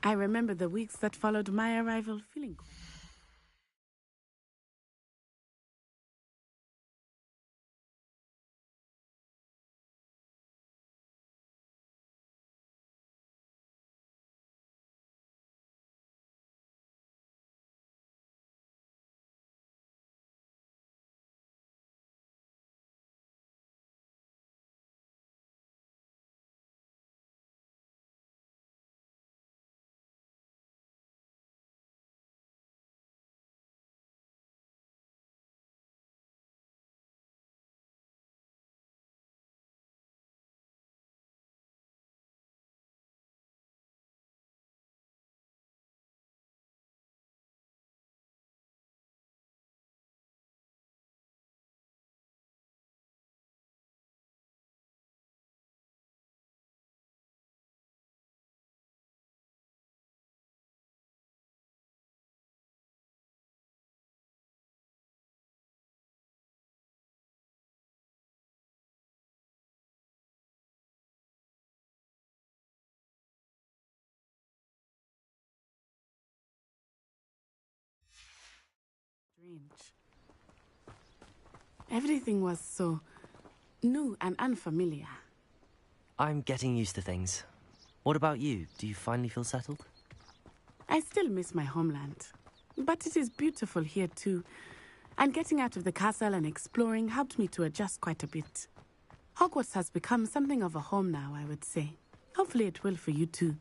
I remember the weeks that followed my arrival feeling strange. Everything was so new and unfamiliar. I'm getting used to things. What about you? Do you finally feel settled? I still miss my homeland, but it is beautiful here too. And getting out of the castle and exploring helped me to adjust quite a bit. Hogwarts has become something of a home now, I would say. Hopefully it will for you too.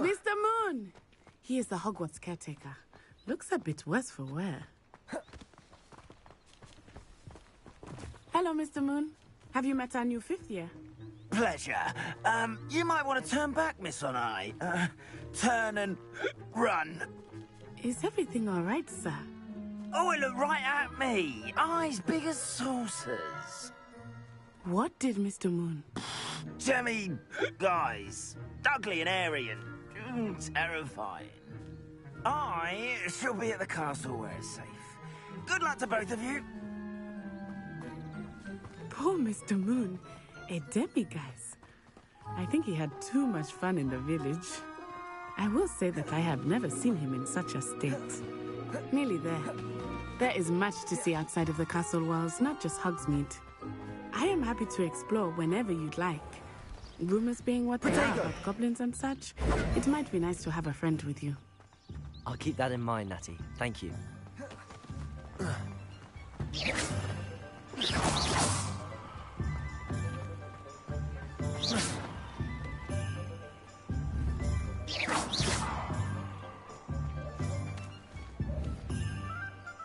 Mr. Moon! He is the Hogwarts caretaker. Looks a bit worse for wear. Hello, Mr. Moon. Have you met our new 5th year? Pleasure. You might want to turn back, Miss Onai. Turn and run. Is everything all right, sir? Oh, it looked right at me. Eyes big as saucers. What did Mr. Moon? Jemmy guys. Ugly and airy and terrifying. I shall be at the castle where it's safe. Good luck to both of you. Poor Mr. Moon. A demiguise. I think he had too much fun in the village. I will say that I have never seen him in such a state. Nearly there. There is much to see outside of the castle walls, not just Hogsmeade. I am happy to explore whenever you'd like. Rumors being what they are about goblins and such, it might be nice to have a friend with you. I'll keep that in mind, Natty. Thank you.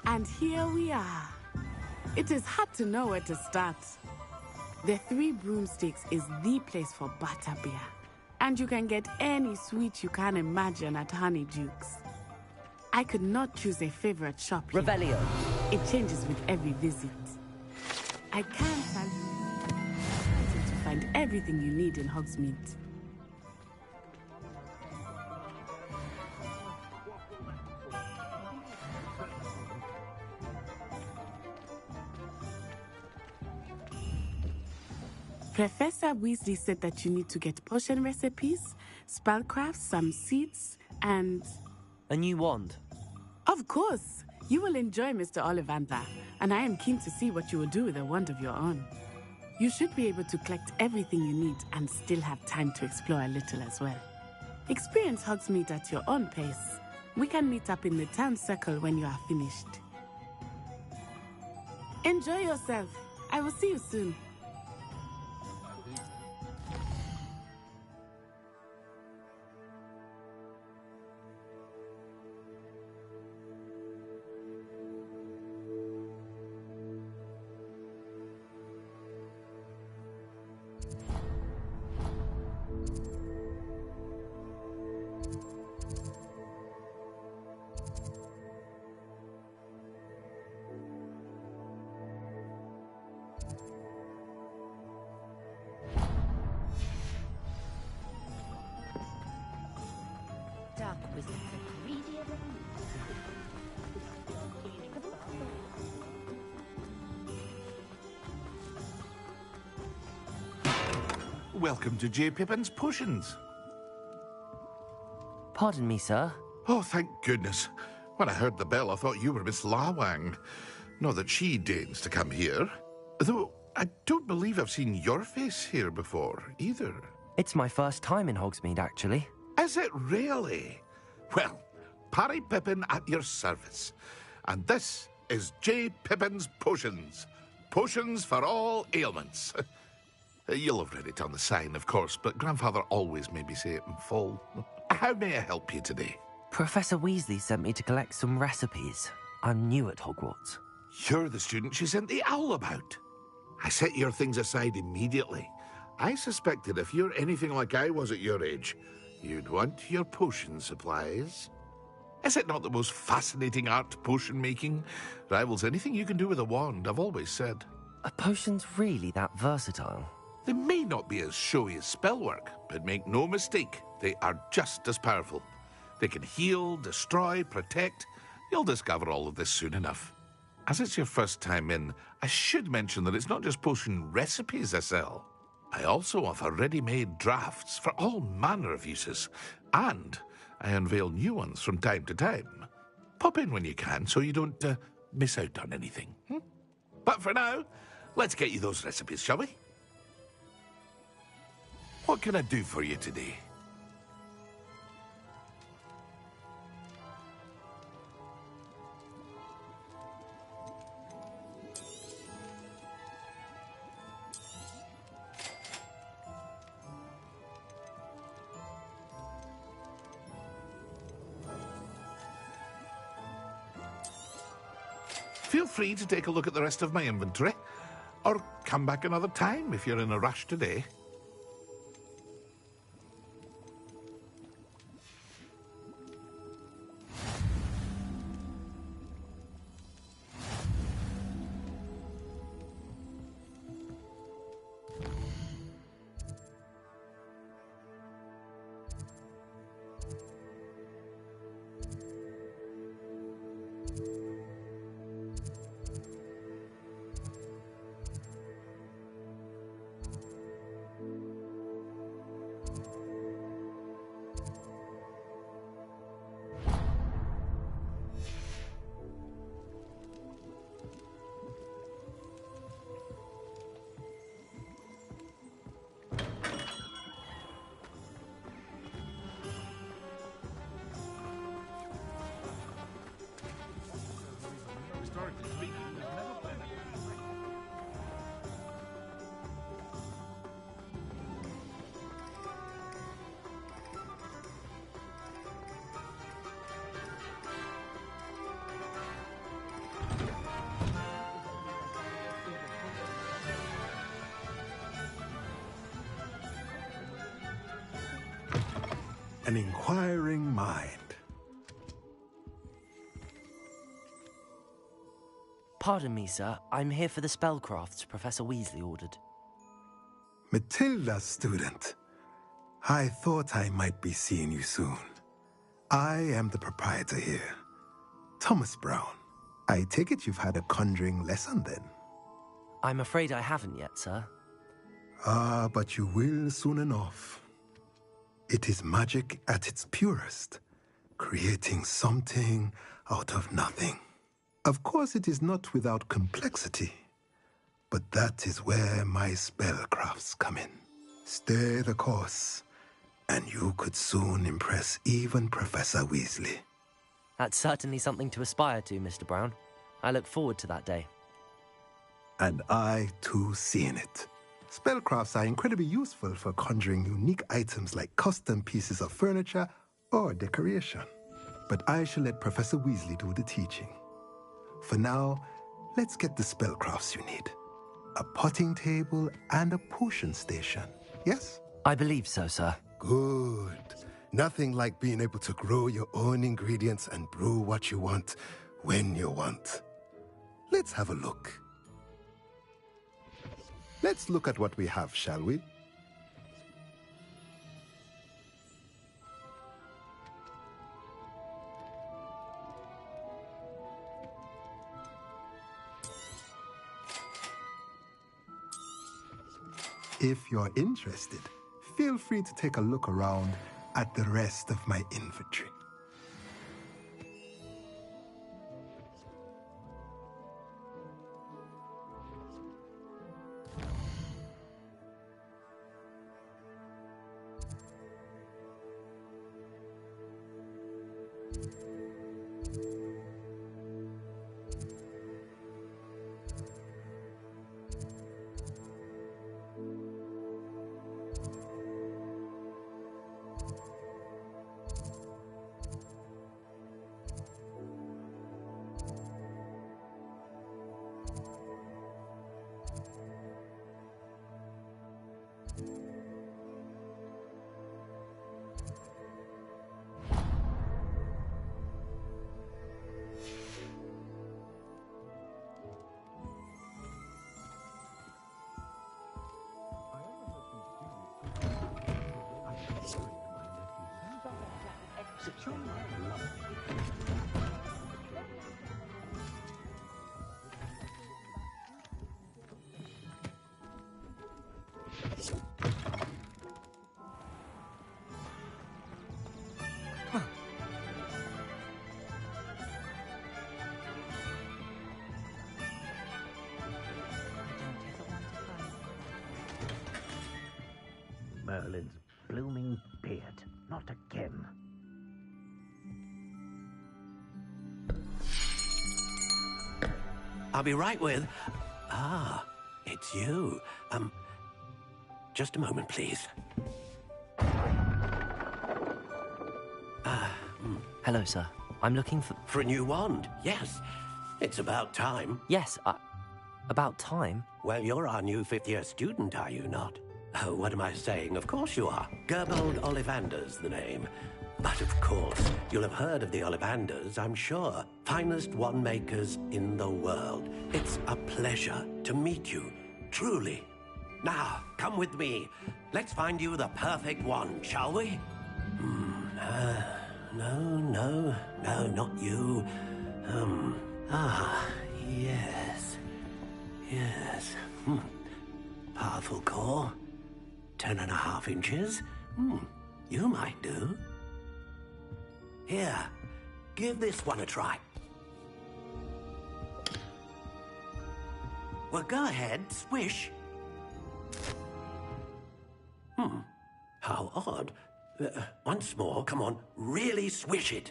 And here we are. It is hard to know where to start. The Three Broomsticks is the place for butterbeer. And you can get any sweet you can imagine at Honeydukes. I could not choose a favorite shop here. Revelio. It changes with every visit. I can't tell you to find everything you need in Hogsmeade. Professor Weasley said that you need to get potion recipes, spellcrafts, some seeds, and... a new wand. Of course! You will enjoy Mr. Ollivander, and I am keen to see what you will do with a wand of your own. You should be able to collect everything you need and still have time to explore a little as well. Experience Hogsmeade at your own pace. We can meet up in the town circle when you are finished. Enjoy yourself. I will see you soon. Welcome to J. Pippin's Potions. Pardon me, sir. Oh, thank goodness. When I heard the bell, I thought you were Miss Lawang. Not that she deigns to come here. Though, I don't believe I've seen your face here before, either. It's my first time in Hogsmeade, actually. Is it really? Well, Parry Pippin at your service. And this is J. Pippin's Potions. Potions for all ailments. You'll have read it on the sign, of course, but Grandfather always made me say it in full. How may I help you today? Professor Weasley sent me to collect some recipes. I'm new at Hogwarts. You're the student she sent the owl about. I set your things aside immediately. I suspected if you're anything like I was at your age, you'd want your potion supplies. Is it not the most fascinating art, potion making? Rivals anything you can do with a wand, I've always said. Are potions really that versatile? They may not be as showy as spellwork, but make no mistake, they are just as powerful. They can heal, destroy, protect. You'll discover all of this soon enough. As it's your first time in, I should mention that it's not just potion recipes I sell. I also offer ready-made drafts for all manner of uses, and I unveil new ones from time to time. Pop in when you can so you don't miss out on anything. But for now, let's get you those recipes, shall we? What can I do for you today? Feel free to take a look at the rest of my inventory, or come back another time if you're in a rush today. An inquiring mind. Pardon me, sir. I'm here for the spellcrafts Professor Weasley ordered. Matilda, student. I thought I might be seeing you soon. I am the proprietor here, Thomas Brown. I take it you've had a conjuring lesson then? I'm afraid I haven't yet, sir. Ah, but you will soon enough. It is magic at its purest, creating something out of nothing. Of course, it is not without complexity, but that is where my spellcrafts come in. Stay the course, and you could soon impress even Professor Weasley. That's certainly something to aspire to, Mr. Brown. I look forward to that day. And I, too, seeing it. Spellcrafts are incredibly useful for conjuring unique items like custom pieces of furniture or decoration. But I shall let Professor Weasley do the teaching. For now, let's get the spellcrafts you need. A potting table and a potion station, yes? I believe so, sir. Good. Nothing like being able to grow your own ingredients and brew what you want when you want. Let's have a look. Let's look at what we have, shall we? If you're interested, feel free to take a look around at the rest of my inventory. Merlin's blooming beard. Not again. I'll be right with... Ah, it's you. Just a moment, please. Hello, sir. I'm looking for... For a new wand, yes. It's about time. Yes, about time. Well, you're our new fifth-year student, are you not? Oh, what am I saying? Of course you are. Gerbold Ollivander's the name. But of course, you'll have heard of the Ollivanders, I'm sure. Finest wand makers in the world. It's a pleasure to meet you, truly. Now, come with me. Let's find you the perfect wand, shall we? No, not you. Yes. Powerful core. 10.5 inches. You might do. Here, give this one a try. Well, go ahead, swish. How odd. Once more, come on, really swish it.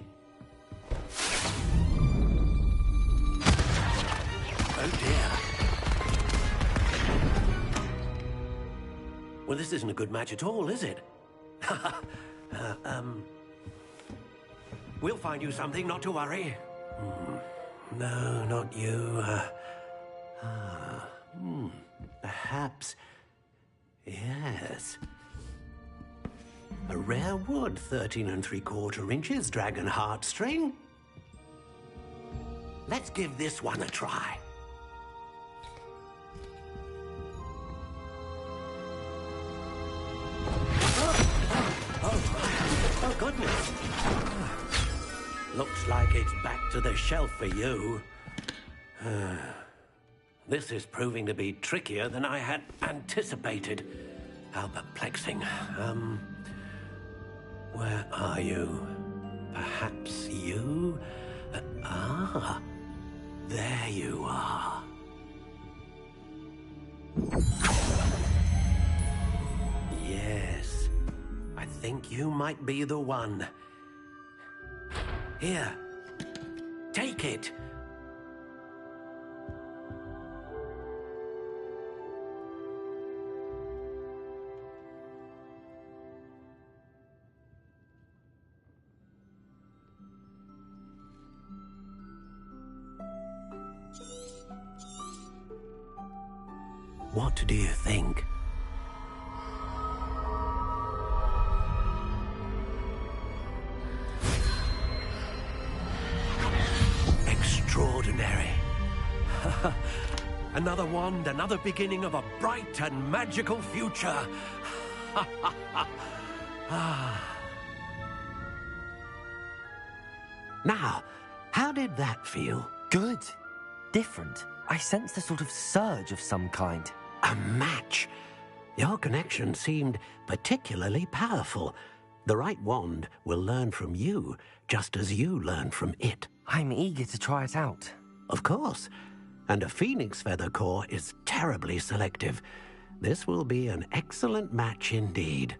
Oh dear. Well, this isn't a good match at all, is it? We'll find you something, not to worry. No, not you. Perhaps. Yes. A rare wood, 13 3/4 inches, dragon heartstring. Let's give this one a try. Oh, goodness. Looks like it's back to the shelf for you. This is proving to be trickier than I had anticipated. How perplexing. Where are you? Perhaps you? There you are. Yes, I think you might be the one. Here, take it. What do you think? Extraordinary. Another wand, another beginning of a bright and magical future. Now, how did that feel? Good. Different. I sensed a sort of surge of some kind. A match. Your connection seemed particularly powerful. The right wand will learn from you, just as you learn from it. I'm eager to try it out. Of course. And a phoenix feather core is terribly selective. This will be an excellent match indeed.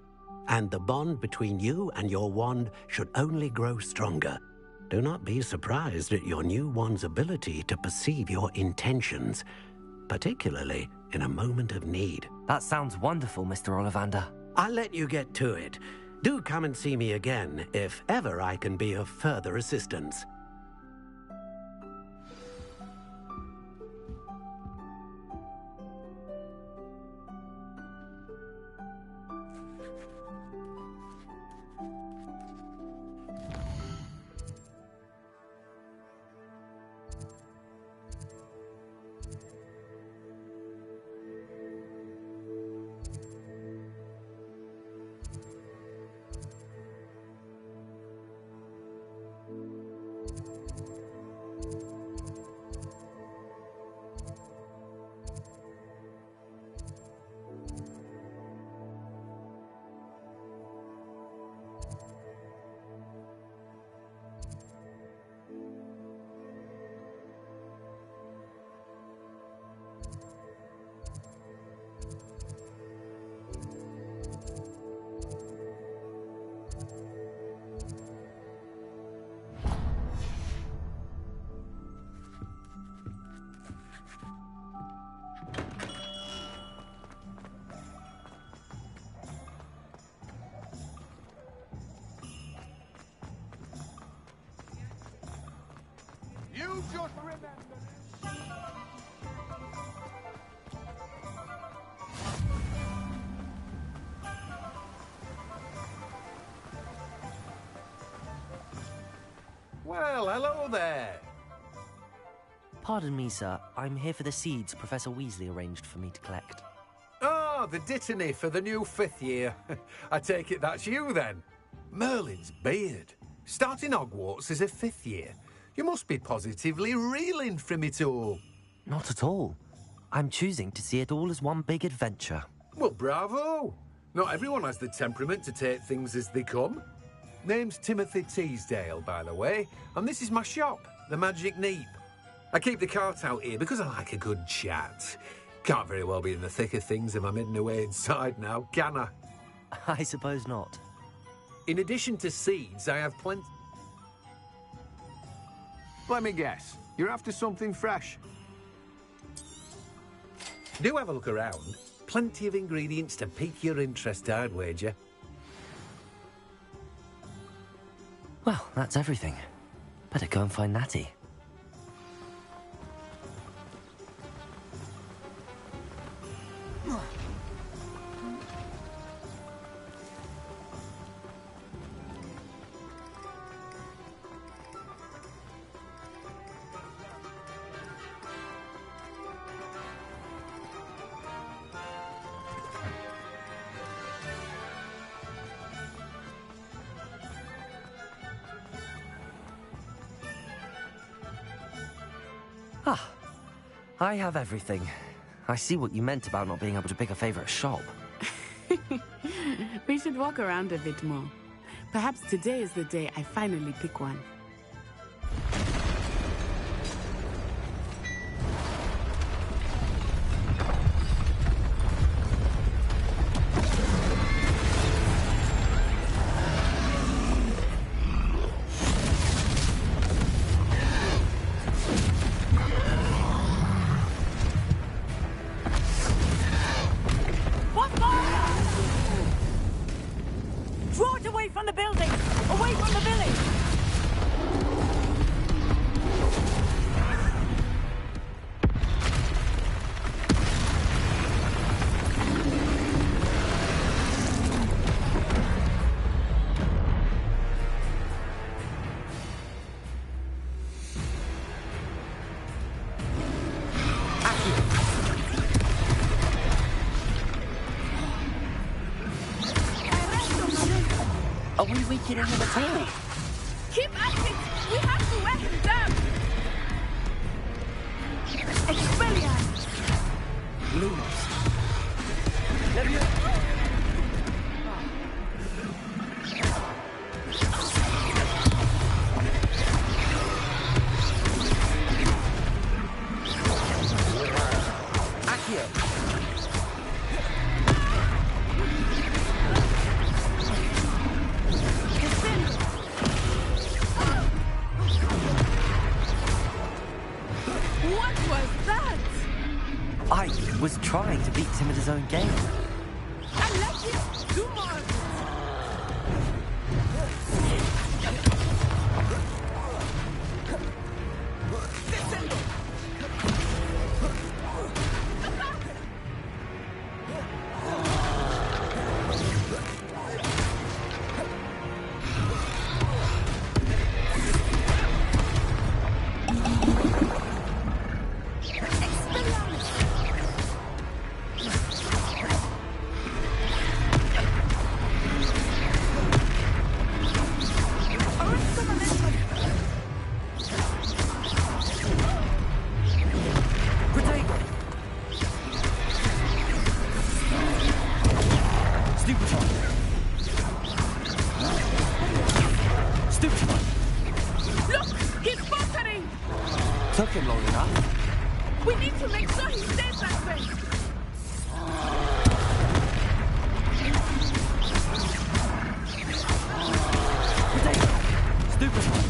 And the bond between you and your wand should only grow stronger. Do not be surprised at your new wand's ability to perceive your intentions, particularly in a moment of need. That sounds wonderful, Mr. Ollivander. I'll let you get to it. Do come and see me again if ever I can be of further assistance. You just remember. Well, hello there. Pardon me, sir. I'm here for the seeds Professor Weasley arranged for me to collect. Ah, the dittany for the new 5th year. I take it that's you, then. Merlin's beard. Starting Hogwarts as a 5th year. You must be positively reeling from it all. Not at all. I'm choosing to see it all as one big adventure. Well, bravo. Not everyone has the temperament to take things as they come. Name's Timothy Teasdale, by the way, and this is my shop, the Magic Neep. I keep the cart out here because I like a good chat. Can't very well be in the thick of things if I'm hidden away inside now, can I? I suppose not. In addition to seeds, I have plenty... Let me guess. You're after something fresh. Do have a look around. Plenty of ingredients to pique your interest, I'd wager. Well, that's everything. Better go and find Natty. Ah, I have everything. I see what you meant about not being able to pick a favorite shop. We should walk around a bit more. Perhaps today is the day I finally pick one. Are we weakening him at all? Keep at it! We have to wear him down! Expelliarmus! Lumos. I was trying to beat him at his own game. And let him do more of it! Took him long enough. We need to make sure he stays that way. Stupid one.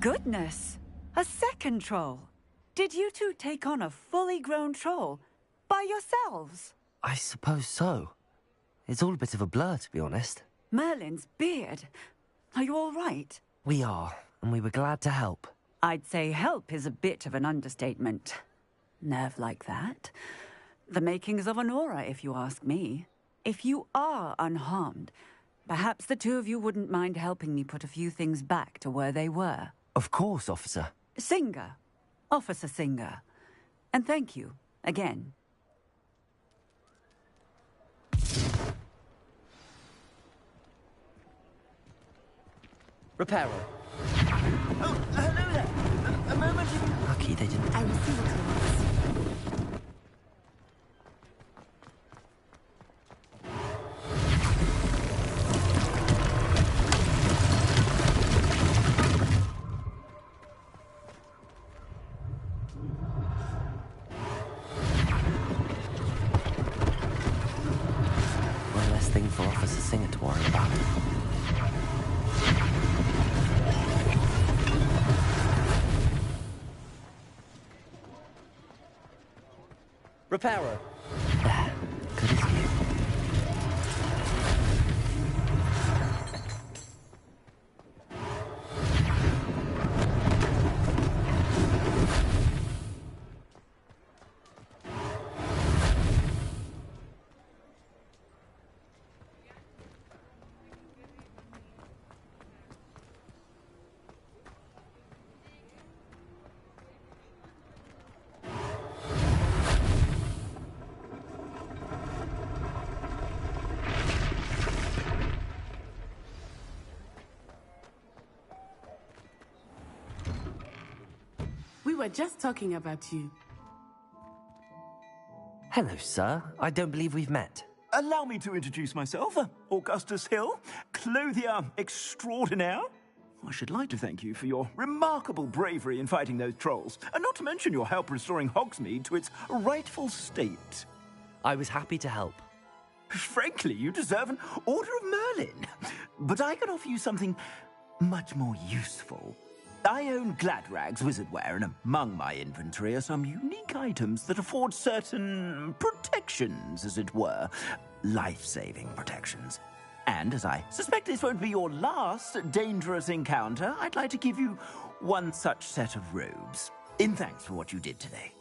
goodness! A second troll. Did you two take on a fully grown troll by yourselves? I suppose so. It's all a bit of a blur, to be honest. Merlin's beard. Are you all right? We are, and we were glad to help. I'd say help is a bit of an understatement. Nerve like that. The makings of an aura, if you ask me. If you are unharmed, perhaps the two of you wouldn't mind helping me put a few things back to where they were. Of course, officer. Singer. Officer Singer. And thank you, again. Reparo. Oh, hello there. A moment. Lucky they didn't. I will see what you want. One less thing for Officer Singer to worry about. Reparo. Good as you. We were just talking about you. Hello, sir. I don't believe we've met. Allow me to introduce myself, Augustus Hill, clothier extraordinaire. I should like to thank you for your remarkable bravery in fighting those trolls, and not to mention your help restoring Hogsmeade to its rightful state. I was happy to help. Frankly, you deserve an Order of Merlin. But I can offer you something much more useful. I own Gladrag's wizardware, and among my inventory are some unique items that afford certain protections, as it were. Life-saving protections. And as I suspect this won't be your last dangerous encounter, I'd like to give you one such set of robes, in thanks for what you did today.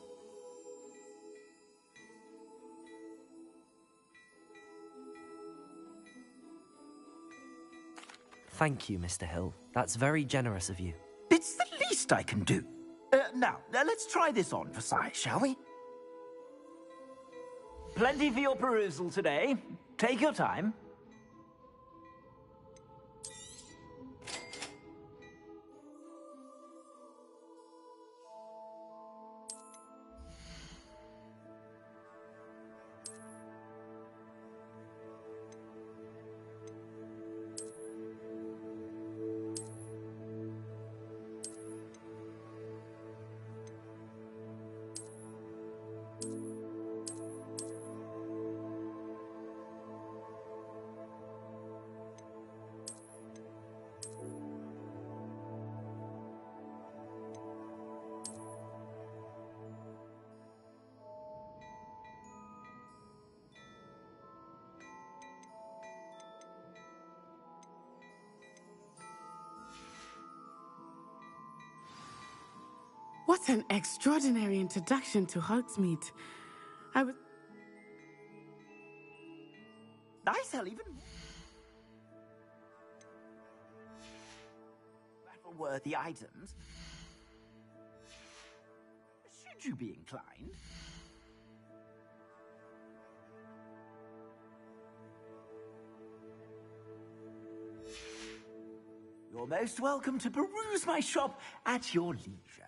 Thank you, Mr. Hill. That's very generous of you. It's the least I can do. Now, let's try this on for size, shall we? Plenty for your perusal today. Take your time. What an extraordinary introduction to Hogsmeade. I was... I sell even battle-worthy items. Should you be inclined? You're most welcome to peruse my shop at your leisure.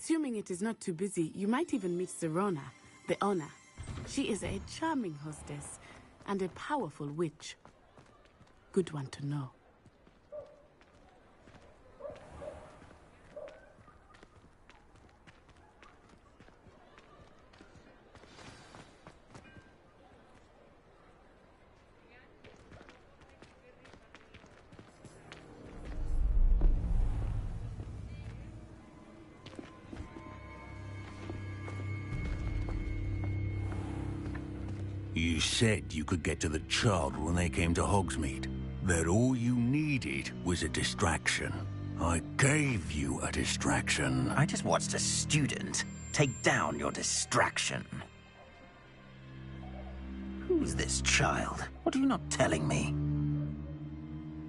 Assuming it is not too busy, you might even meet Sirona, the owner. She is a charming hostess and a powerful witch. Good one to know. You said you could get to the child when they came to Hogsmeade. That all you needed was a distraction. I gave you a distraction. I just watched a student take down your distraction. Who's this child? What are you not telling me?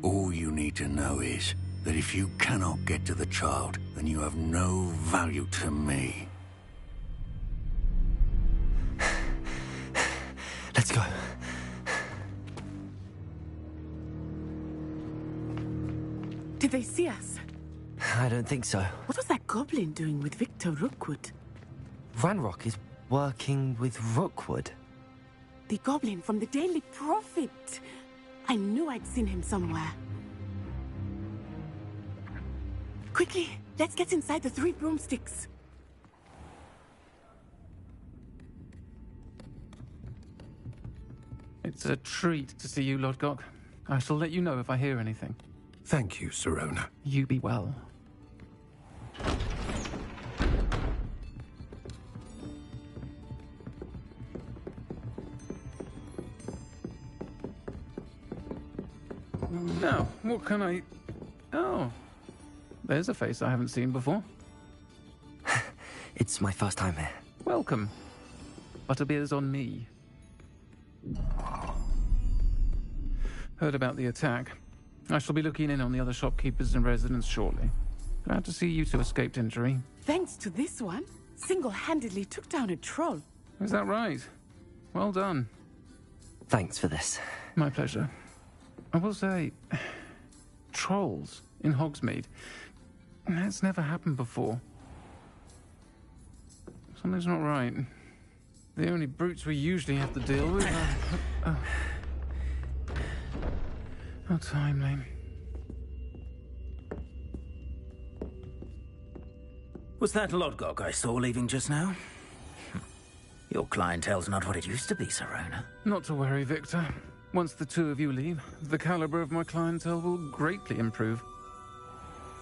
All you need to know is that if you cannot get to the child, then you have no value to me. Let's go. Did they see us? I don't think so. What was that goblin doing with Victor Rookwood? Ranrock is working with Rookwood. The goblin from the Daily Prophet. I knew I'd seen him somewhere. Quickly, let's get inside the 3 broomsticks. It's a treat to see you, Lodgok. I shall let you know if I hear anything. Thank you, Sirona. You be well. Now, what can I... Oh, there's a face I haven't seen before. It's my first time here. Welcome. Butterbeer's on me. Heard about the attack. I shall be looking in on the other shopkeepers and residents shortly. Glad to see you two escaped injury. Thanks to this one, single-handedly took down a troll. Is that right? Well done. Thanks for this. My pleasure. I will say, trolls in Hogsmeade. That's never happened before. Something's not right. The only brutes we usually have to deal with are... How timely. Was that Lodgok I saw leaving just now? Your clientele's not what it used to be, Sirona. Not to worry, Victor. Once the two of you leave, the caliber of my clientele will greatly improve.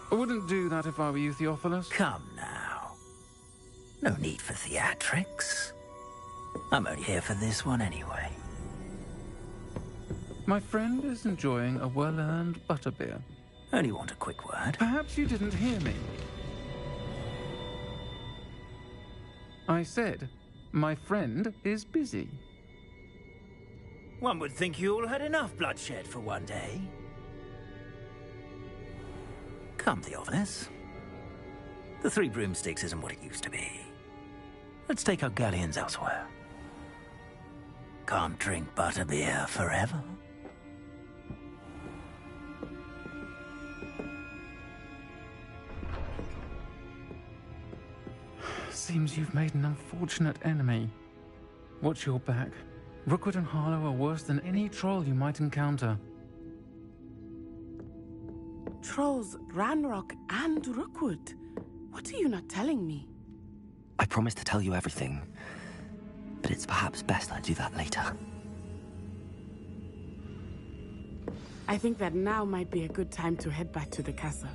I wouldn't do that if I were you, Theophilus. Come now. No need for theatrics. I'm only here for this one anyway. My friend is enjoying a well-earned butterbeer. Only want a quick word. Perhaps you didn't hear me. I said, my friend is busy. One would think you all had enough bloodshed for one day. Come, Theophilus. The 3 broomsticks isn't what it used to be. Let's take our galleons elsewhere. Can't drink butterbeer forever. Seems you've made an unfortunate enemy. Watch your back. Rookwood and Harlow are worse than any troll you might encounter. Trolls, Ranrock, and Rookwood. What are you not telling me? I promised to tell you everything, but it's perhaps best I do that later. I think that now might be a good time to head back to the castle.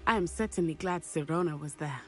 I am certainly glad Sirona was there.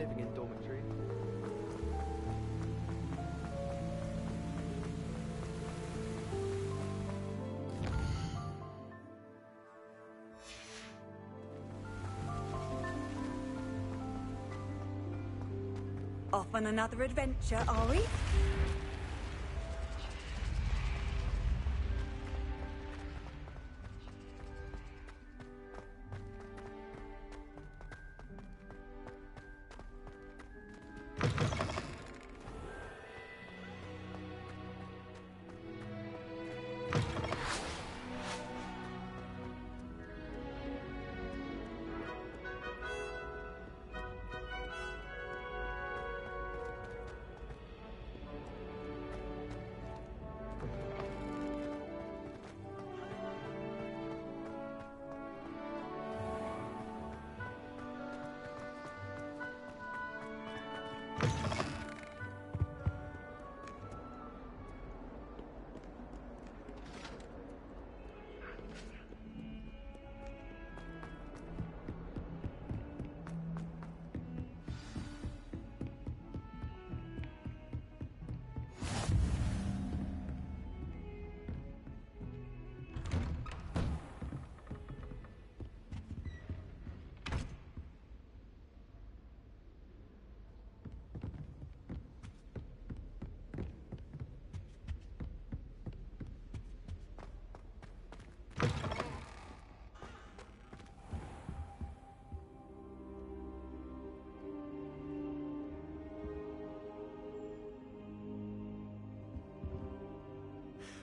living in dormitories. Off on another adventure, are we?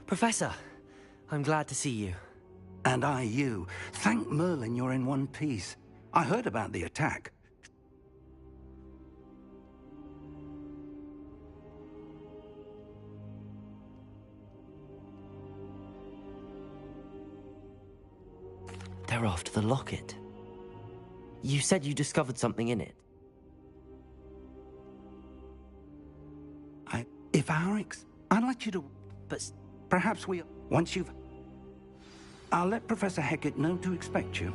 Professor, I'm glad to see you. And I you. Thank Merlin you're in one piece. I heard about the attack. They're after the locket. You said you discovered something in it. If I'd like you to... But perhaps once you've... I'll let Professor Hecat know to expect you.